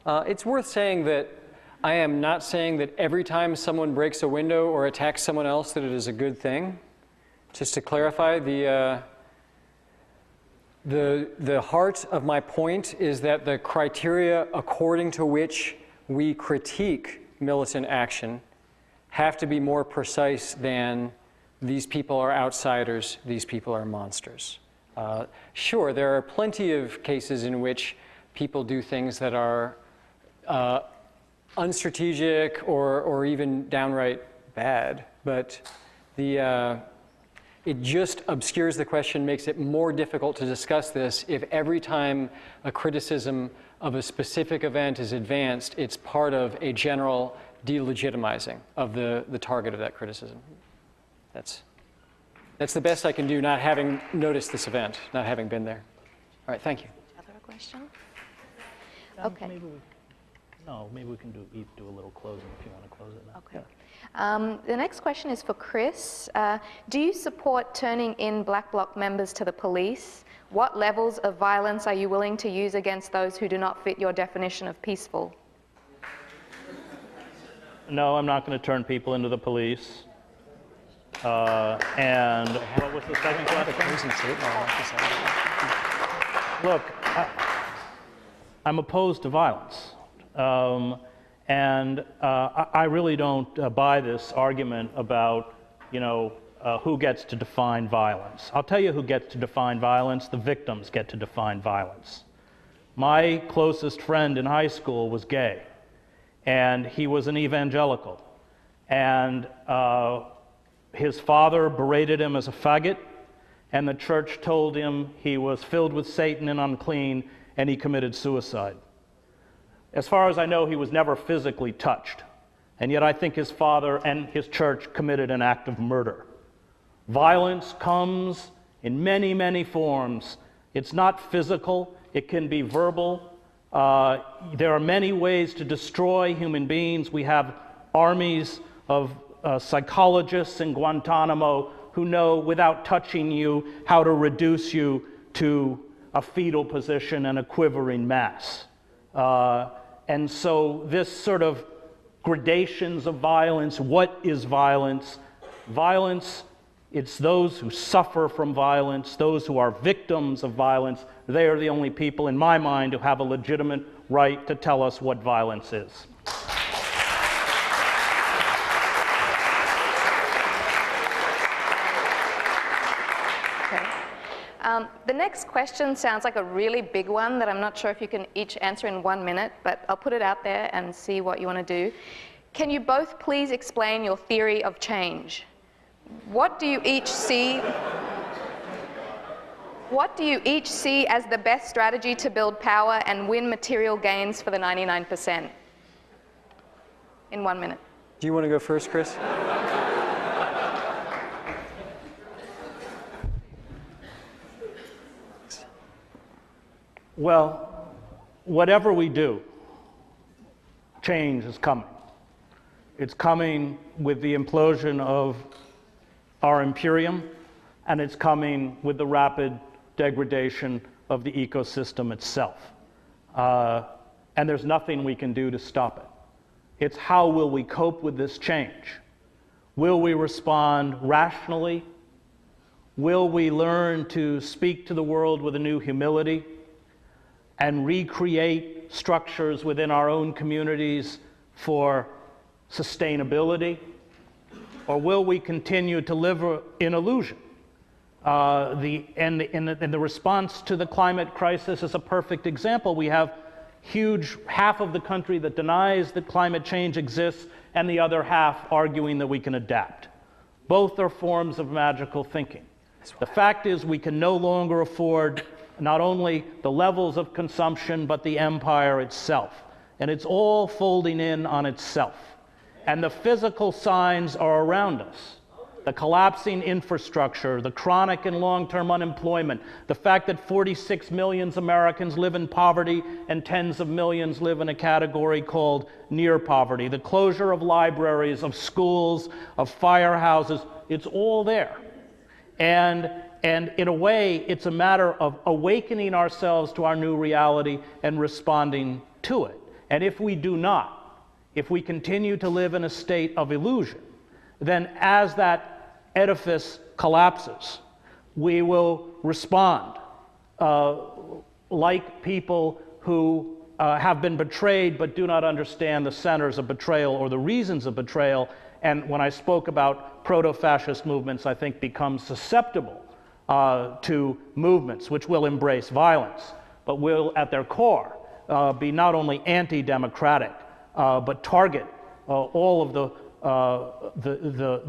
It's worth saying that I am not saying that every time someone breaks a window or attacks someone else that it is a good thing. Just to clarify, the heart of my point is that the criteria according to which we critique militant action have to be more precise than these people are outsiders, these people are monsters. Sure, there are plenty of cases in which people do things that are unstrategic or even downright bad, but it just obscures the question, makes it more difficult to discuss this if every time a criticism of a specific event is advanced, it's part of a general delegitimizing of the target of that criticism. That's the best I can do, not having noticed this event, not having been there. All right, thank you. Other question? Okay. Maybe we can do a little closing if you want to close it now. Okay. Yeah. The next question is for Chris. Do you support turning in black bloc members to the police? What levels of violence are you willing to use against those who do not fit your definition of peaceful? No, I'm not going to turn people into the police. And what was the second question? Look, I'm opposed to violence. And I really don't buy this argument about, who gets to define violence. I'll tell you who gets to define violence. The victims get to define violence. My closest friend in high school was gay, and he was an evangelical. And his father berated him as a faggot, and the church told him he was filled with Satan and unclean, and he committed suicide. As far as I know, he was never physically touched, and yet I think his father and his church committed an act of murder. Violence comes in many, many forms. It's not physical, it can be verbal. There are many ways to destroy human beings. We have armies of psychologists in Guantanamo who know without touching you how to reduce you to a fetal position and a quivering mass. And so this sort of gradations of violence, what is violence? Violence, it's those who suffer from violence, those who are victims of violence. They are the only people, in my mind, who have a legitimate right to tell us what violence is. The next question sounds like a really big one that I'm not sure if you can each answer in 1 minute, but I'll put it out there and see what you want to do. Can you both please explain your theory of change? What do you each see? What do you each see as the best strategy to build power and win material gains for the 99%? In 1 minute. Do you want to go first, Chris? Well, whatever we do, change is coming. It's coming with the implosion of our imperium, and it's coming with the rapid degradation of the ecosystem itself. And there's nothing we can do to stop it. It's how will we cope with this change? Will we respond rationally? Will we learn to speak to the world with a new humility and recreate structures within our own communities for sustainability? Or will we continue to live in illusion? The response to the climate crisis is a perfect example. We have half of the country that denies that climate change exists, and the other half arguing that we can adapt. Both are forms of magical thinking. The fact is we can no longer afford not only the levels of consumption, but the empire itself. And it's all folding in on itself. And the physical signs are around us. The collapsing infrastructure, the chronic and long-term unemployment, the fact that 46 million Americans live in poverty and tens of millions live in a category called near poverty, the closure of libraries, of schools, of firehouses, it's all there. And in a way, it's a matter of awakening ourselves to our new reality and responding to it. And if we do not, if we continue to live in a state of illusion, then as that edifice collapses, we will respond like people who have been betrayed but do not understand the centers of betrayal or the reasons of betrayal. And when I spoke about proto-fascist movements, I think become susceptible to movements which will embrace violence, but will at their core be not only anti-democratic, but target all of the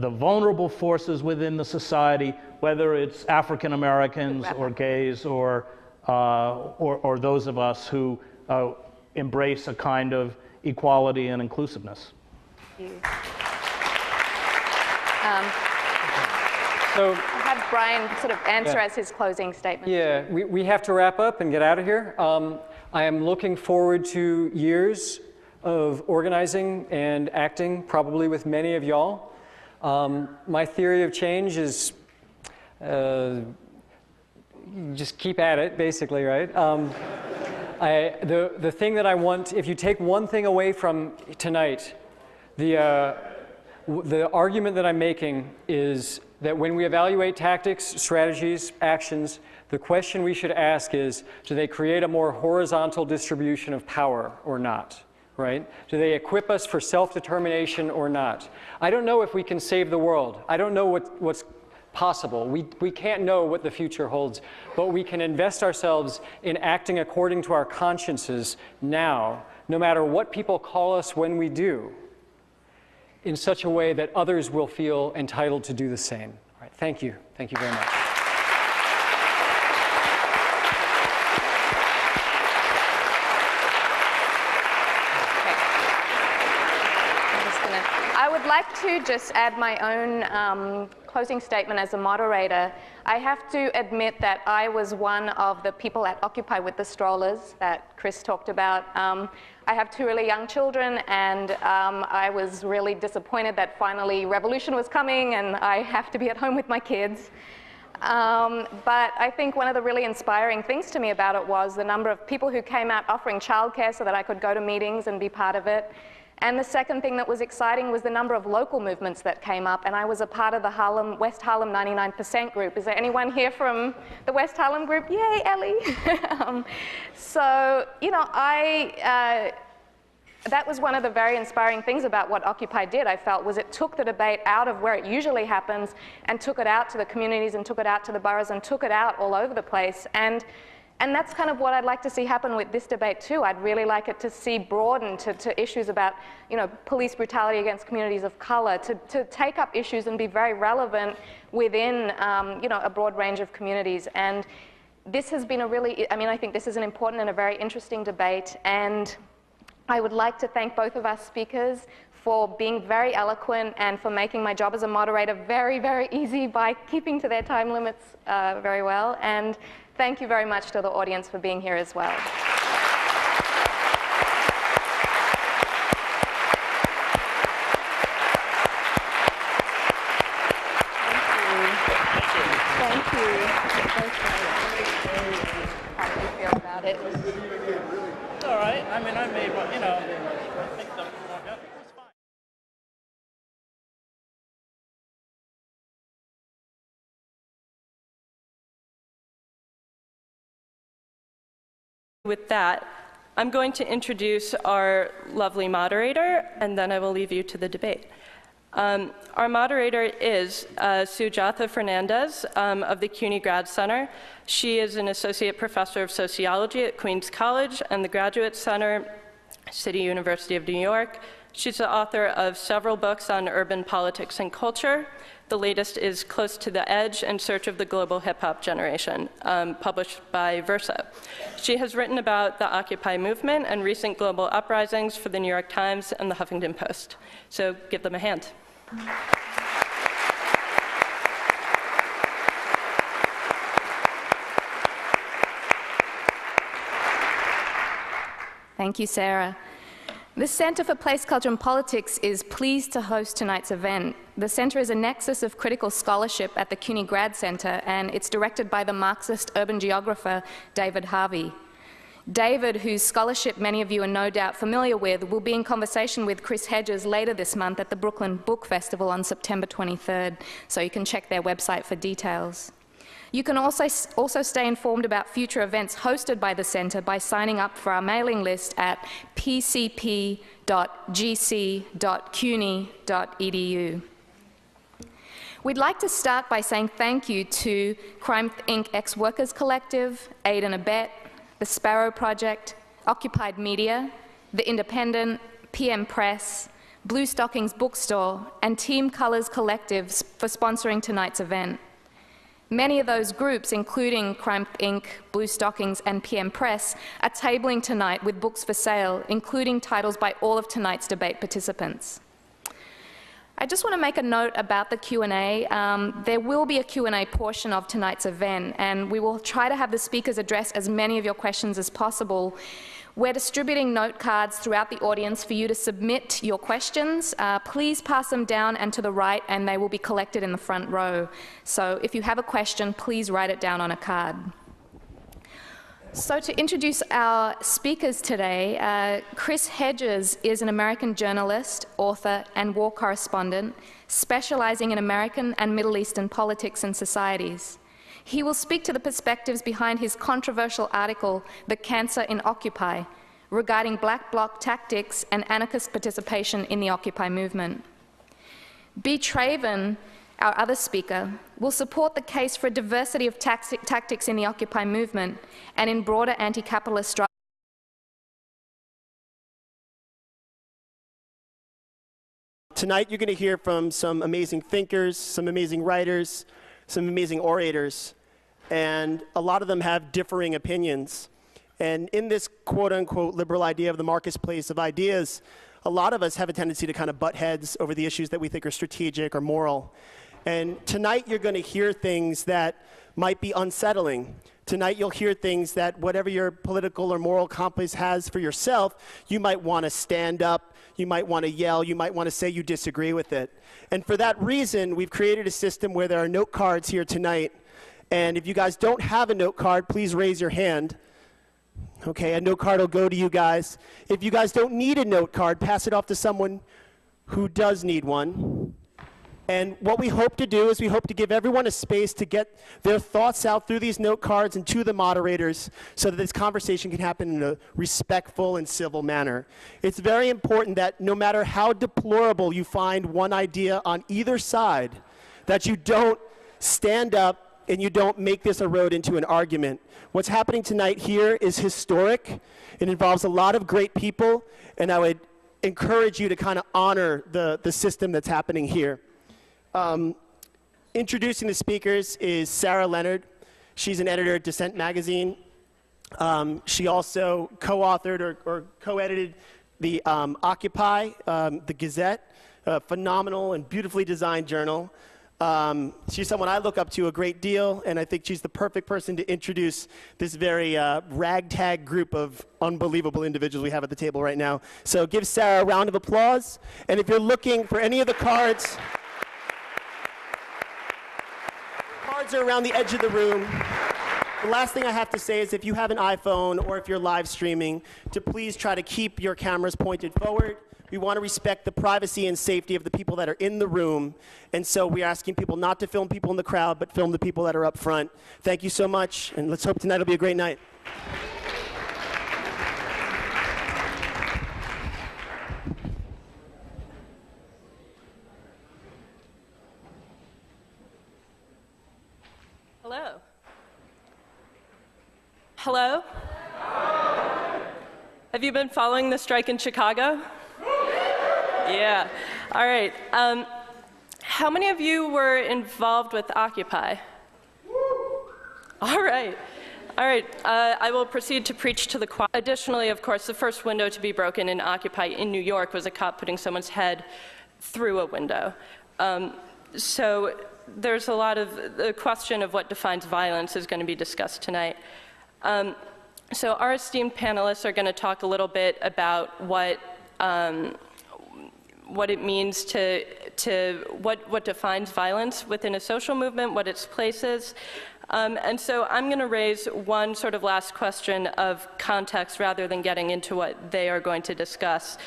vulnerable forces within the society, whether it's African Americans or gays or those of us who embrace a kind of equality and inclusiveness. Thank you. So I'll have Brian sort of answer as his closing statement. Yeah, we have to wrap up and get out of here. I am looking forward to years of organizing and acting, probably with many of y'all. My theory of change is just keep at it, basically, right? The thing that I want, if you take one thing away from tonight, the argument that I'm making is that when we evaluate tactics, strategies, actions, the question we should ask is, do they create a more horizontal distribution of power or not? Right? Do they equip us for self-determination or not? I don't know if we can save the world. I don't know what's possible. We can't know what the future holds, but we can invest ourselves in acting according to our consciences now, no matter what people call us when we do, in such a way that others will feel entitled to do the same. All right, thank you. Thank you very much. I would like to just add my own closing statement as a moderator. I have to admit that I was one of the people at Occupy with the strollers that Chris talked about. I have two really young children, and I was really disappointed that finally revolution was coming and I have to be at home with my kids. But I think one of the really inspiring things to me about it was the number of people who came out offering childcare so that I could go to meetings and be part of it. And the second thing that was exciting was the number of local movements that came up, and I was a part of the West Harlem 99% group. Is there anyone here from the West Harlem group? Yay, Ellie! So, you know, that was one of the very inspiring things about what Occupy did, I felt, was it took the debate out of where it usually happens and took it out to the communities and took it out to the boroughs and took it out all over the place. And that's kind of what I'd like to see happen with this debate too. I'd really like it to see broaden to issues about, you know, police brutality against communities of color, to take up issues and be very relevant within, you know, a broad range of communities. And this has been a really, I mean, I think this is an important and a very interesting debate. And I would like to thank both of our speakers for being very eloquent and for making my job as a moderator very, very easy by keeping to their time limits very well. And thank you very much to the audience for being here as well. got it. It's all right. I mean, I made one, you know. I think the, yeah, it's fine. With that, I'm going to introduce our lovely moderator, and then I will leave you to the debate. Our moderator is Sujatha Fernandez of the CUNY Grad Center. She is an associate professor of sociology at Queens College and the Graduate Center, City University of New York. She's the author of several books on urban politics and culture. The latest is Close to the Edge: In Search of the Global Hip-Hop Generation, published by Verso. She has written about the Occupy movement and recent global uprisings for the New York Times and the Huffington Post. So give them a hand. Thank you, Sarah. The Center for Place, Culture and Politics is pleased to host tonight's event. The center is a nexus of critical scholarship at the CUNY Grad Center, and it's directed by the Marxist urban geographer David Harvey. David, whose scholarship many of you are no doubt familiar with, will be in conversation with Chris Hedges later this month at the Brooklyn Book Festival on September 23rd, so you can check their website for details. You can also stay informed about future events hosted by the Center by signing up for our mailing list at pcp.gc.cuny.edu. We'd like to start by saying thank you to CrimethInc Ex-Workers Collective, Aid and Abet, the Sparrow Project, Occupied Media, The Independent, PM Press, Blue Stockings Bookstore, and Team Colors Collectives for sponsoring tonight's event. Many of those groups, including CrimethInc, Blue Stockings, and PM Press, are tabling tonight with books for sale, including titles by all of tonight's debate participants. I just want to make a note about the Q&A. There will be a Q&A portion of tonight's event, and we will try to have the speakers address as many of your questions as possible. We're distributing note cards throughout the audience for you to submit your questions. Please pass them down and to the right, and they will be collected in the front row. So if you have a question, please write it down on a card. So to introduce our speakers today, Chris Hedges is an American journalist, author, and war correspondent, specializing in American and Middle Eastern politics and societies. He will speak to the perspectives behind his controversial article, The Cancer in Occupy, regarding black bloc tactics and anarchist participation in the Occupy movement. B. Traven, our other speaker, will support the case for a diversity of tactics in the Occupy movement and in broader anti-capitalist struggles. Tonight you're going to hear from some amazing thinkers, some amazing writers, some amazing orators, and a lot of them have differing opinions. And in this quote-unquote liberal idea of the marketplace of ideas, a lot of us have a tendency to kind of butt heads over the issues that we think are strategic or moral. And tonight you're going to hear things that might be unsettling. Tonight you'll hear things that whatever your political or moral compass has for yourself, you might want to stand up, you might want to yell, you might want to say you disagree with it. And for that reason, we've created a system where there are note cards here tonight. And if you guys don't have a note card, please raise your hand. Okay, a note card will go to you guys. If you guys don't need a note card, pass it off to someone who does need one. And what we hope to do is we hope to give everyone a space to get their thoughts out through these note cards and to the moderators so that this conversation can happen in a respectful and civil manner. It's very important that no matter how deplorable you find one idea on either side, that you don't stand up and you don't make this erode into an argument. What's happening tonight here is historic. It involves a lot of great people, and I would encourage you to kind of honor the system that's happening here. Introducing the speakers is Sarah Leonard. She's an editor at Dissent Magazine. She also co-authored or co-edited the Occupy, the Gazette, a phenomenal and beautifully designed journal. She's someone I look up to a great deal, and I think she's the perfect person to introduce this very ragtag group of unbelievable individuals we have at the table right now. So give Sarah a round of applause. And if you're looking for any of the cards, cards are around the edge of the room. The last thing I have to say is if you have an iPhone or if you're live streaming, to please try to keep your cameras pointed forward. We want to respect the privacy and safety of the people that are in the room. And so we're asking people not to film people in the crowd, but film the people that are up front. Thank you so much, and let's hope tonight will be a great night. Hello. Hello? Have you been following the strike in Chicago? Yeah. All right. How many of you were involved with Occupy? All right. All right. I will proceed to preach to the choir. Additionally, of course, the first window to be broken in Occupy in New York was a cop putting someone's head through a window. So there's a lot of the question of what defines violence is going to be discussed tonight. So our esteemed panelists are going to talk a little bit about what it means what defines violence within a social movement, what its place is. And so I'm going to raise one sort of last question of context rather than getting into what they are going to discuss.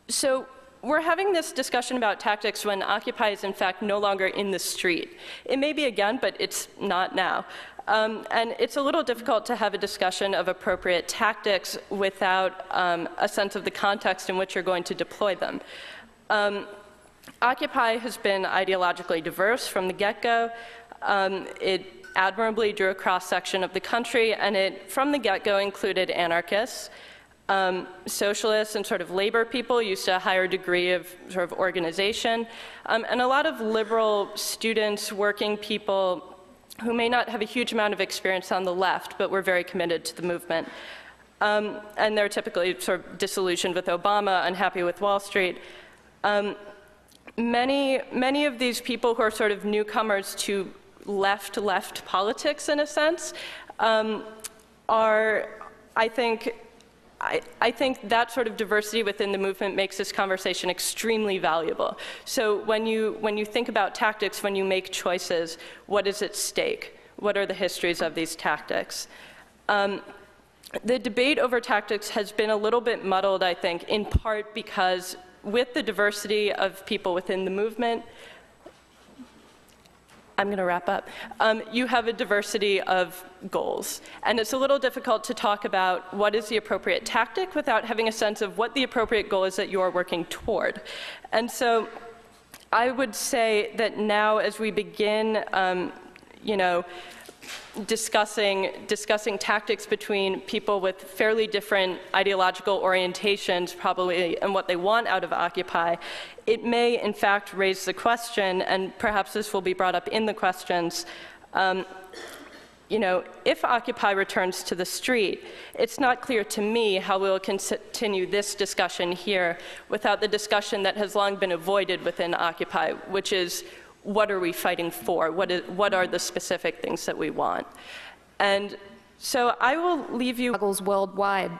So we're having this discussion about tactics when Occupy is in fact no longer in the street. It may be again, but it's not now. And it's a little difficult to have a discussion of appropriate tactics without a sense of the context in which you're going to deploy them. Occupy has been ideologically diverse from the get-go. It admirably drew a cross-section of the country, and it, from the get-go, included anarchists, socialists, and sort of labor people used to a higher degree of sort of organization, and a lot of liberal students, working people, who may not have a huge amount of experience on the left, but were very committed to the movement. And they're typically sort of disillusioned with Obama, unhappy with Wall Street. Many of these people who are sort of newcomers to left politics, in a sense, are, I think that sort of diversity within the movement makes this conversation extremely valuable. So when you think about tactics, when you make choices, what is at stake? What are the histories of these tactics? The debate over tactics has been a little bit muddled, I think, in part because with the diversity of people within the movement, I'm going to wrap up. You have a diversity of goals. And it's a little difficult to talk about what is the appropriate tactic without having a sense of what the appropriate goal is that you're working toward. And so I would say that now as we begin, discussing tactics between people with fairly different ideological orientations, probably, and what they want out of Occupy, it may, in fact, raise the question, and perhaps this will be brought up in the questions, if Occupy returns to the street, it's not clear to me how we'll continue this discussion here without the discussion that has long been avoided within Occupy, which is, what are we fighting for? What are the specific things that we want? And so I will leave you worldwide,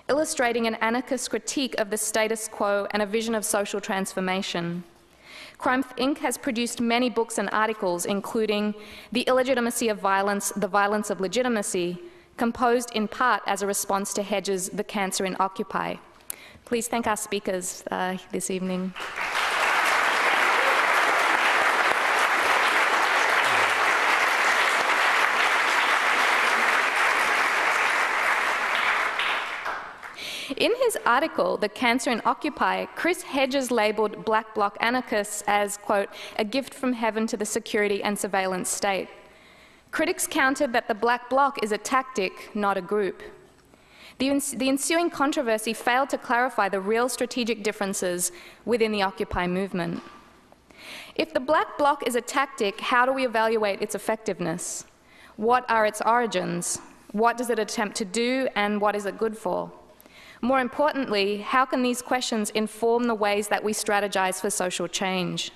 illustrating an anarchist critique of the status quo and a vision of social transformation. CrimethInc has produced many books and articles, including The Illegitimacy of Violence, The Violence of Legitimacy, composed in part as a response to Hedges' The Cancer in Occupy. Please thank our speakers this evening. In his article, The Cancer in Occupy, Chris Hedges labeled black bloc anarchists as, quote, a gift from heaven to the security and surveillance state. Critics countered that the black bloc is a tactic, not a group. The ensuing controversy failed to clarify the real strategic differences within the Occupy movement. If the black bloc is a tactic, how do we evaluate its effectiveness? What are its origins? What does it attempt to do, and what is it good for? More importantly, how can these questions inform the ways that we strategize for social change?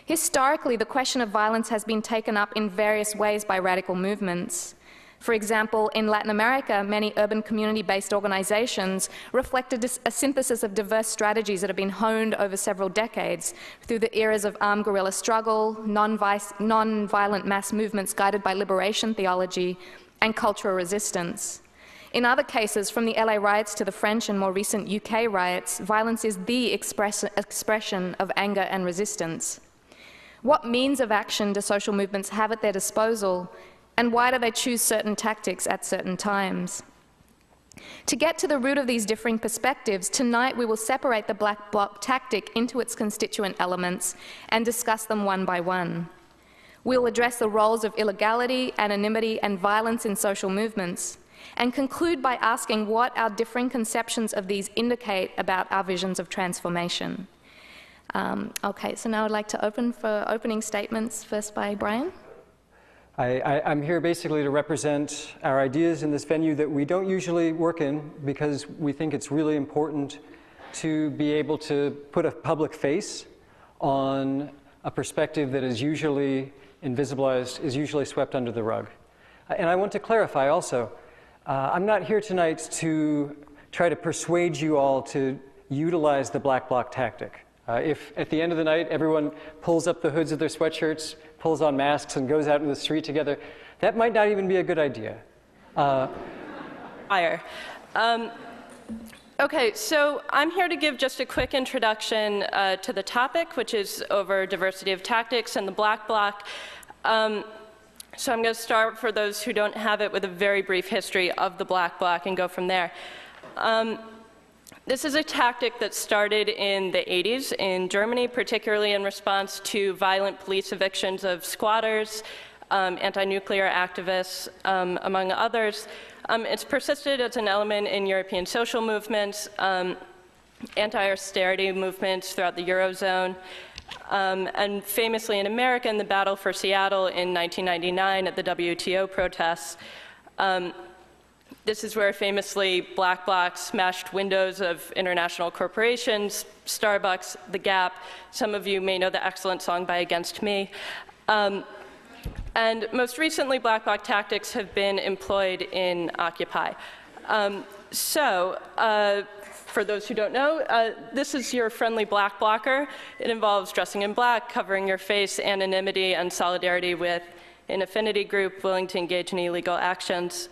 Historically, the question of violence has been taken up in various ways by radical movements. For example, in Latin America, many urban community-based organizations reflected a synthesis of diverse strategies that have been honed over several decades through the eras of armed guerrilla struggle, non-violent mass movements guided by liberation theology, and cultural resistance. In other cases, from the LA riots to the French and more recent UK riots, violence is the expression of anger and resistance. What means of action do social movements have at their disposal, and why do they choose certain tactics at certain times? To get to the root of these differing perspectives, tonight we will separate the black bloc tactic into its constituent elements and discuss them one by one. We'll address the roles of illegality, anonymity, and violence in social movements, and conclude by asking what our differing conceptions of these indicate about our visions of transformation. Okay, so now I'd like to open for opening statements, first by Brian. I'm here basically to represent our ideas in this venue that we don't usually work in, because we think it's really important to be able to put a public face on a perspective that is usually invisibilized, is usually swept under the rug. And I want to clarify also, I'm not here tonight to try to persuade you all to utilize the black bloc tactic. If at the end of the night everyone pulls up the hoods of their sweatshirts, pulls on masks, and goes out into the street together, that might not even be a good idea. Okay, so I'm here to give just a quick introduction to the topic, which is over diversity of tactics and the black bloc. So I'm going to start, for those who don't have it, with a very brief history of the black bloc and go from there. This is a tactic that started in the 80s in Germany, particularly in response to violent police evictions of squatters, anti-nuclear activists, among others. It's persisted as an element in European social movements, anti-austerity movements throughout the Eurozone, and famously in America in the Battle for Seattle in 1999 at the WTO protests. This is where famously black blocs smashed windows of international corporations, Starbucks, The Gap. Some of you may know the excellent song by Against Me. And most recently, black bloc tactics have been employed in Occupy. For those who don't know, this is your friendly black blocker. It involves dressing in black, covering your face, anonymity, and solidarity with an affinity group willing to engage in illegal actions.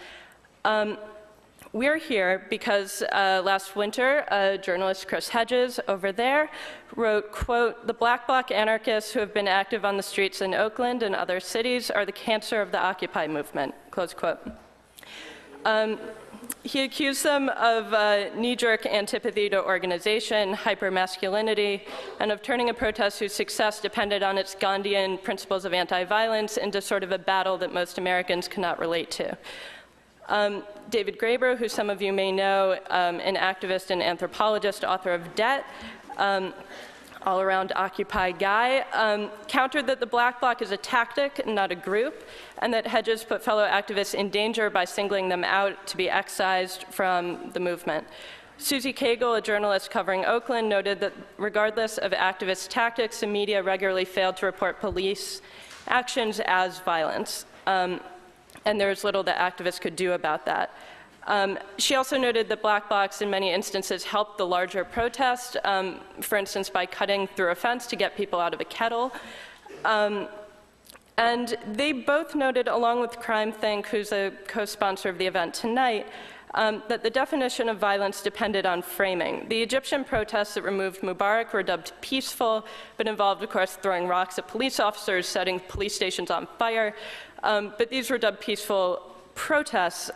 We're here because last winter, journalist Chris Hedges over there wrote, quote, "The black bloc anarchists who have been active on the streets in Oakland and other cities are the cancer of the Occupy movement," close quote. He accused them of knee-jerk antipathy to organization, hypermasculinity, and of turning a protest whose success depended on its Gandhian principles of anti-violence into sort of a battle that most Americans cannot relate to. David Graeber, who some of you may know, an activist and anthropologist, author of Debt, all-around Occupy guy, countered that the black bloc is a tactic, not a group, and that Hedges put fellow activists in danger by singling them out to be excised from the movement. Susie Cagle, a journalist covering Oakland, noted that regardless of activist tactics, the media regularly failed to report police actions as violence. And there's little that activists could do about that. She also noted that black blocs in many instances helped the larger protest, for instance, by cutting through a fence to get people out of a kettle. And they both noted, along with CrimethInc, who's a co-sponsor of the event tonight, that the definition of violence depended on framing. The Egyptian protests that removed Mubarak were dubbed peaceful, but involved, of course, throwing rocks at police officers, setting police stations on fire. But these were dubbed peaceful protests.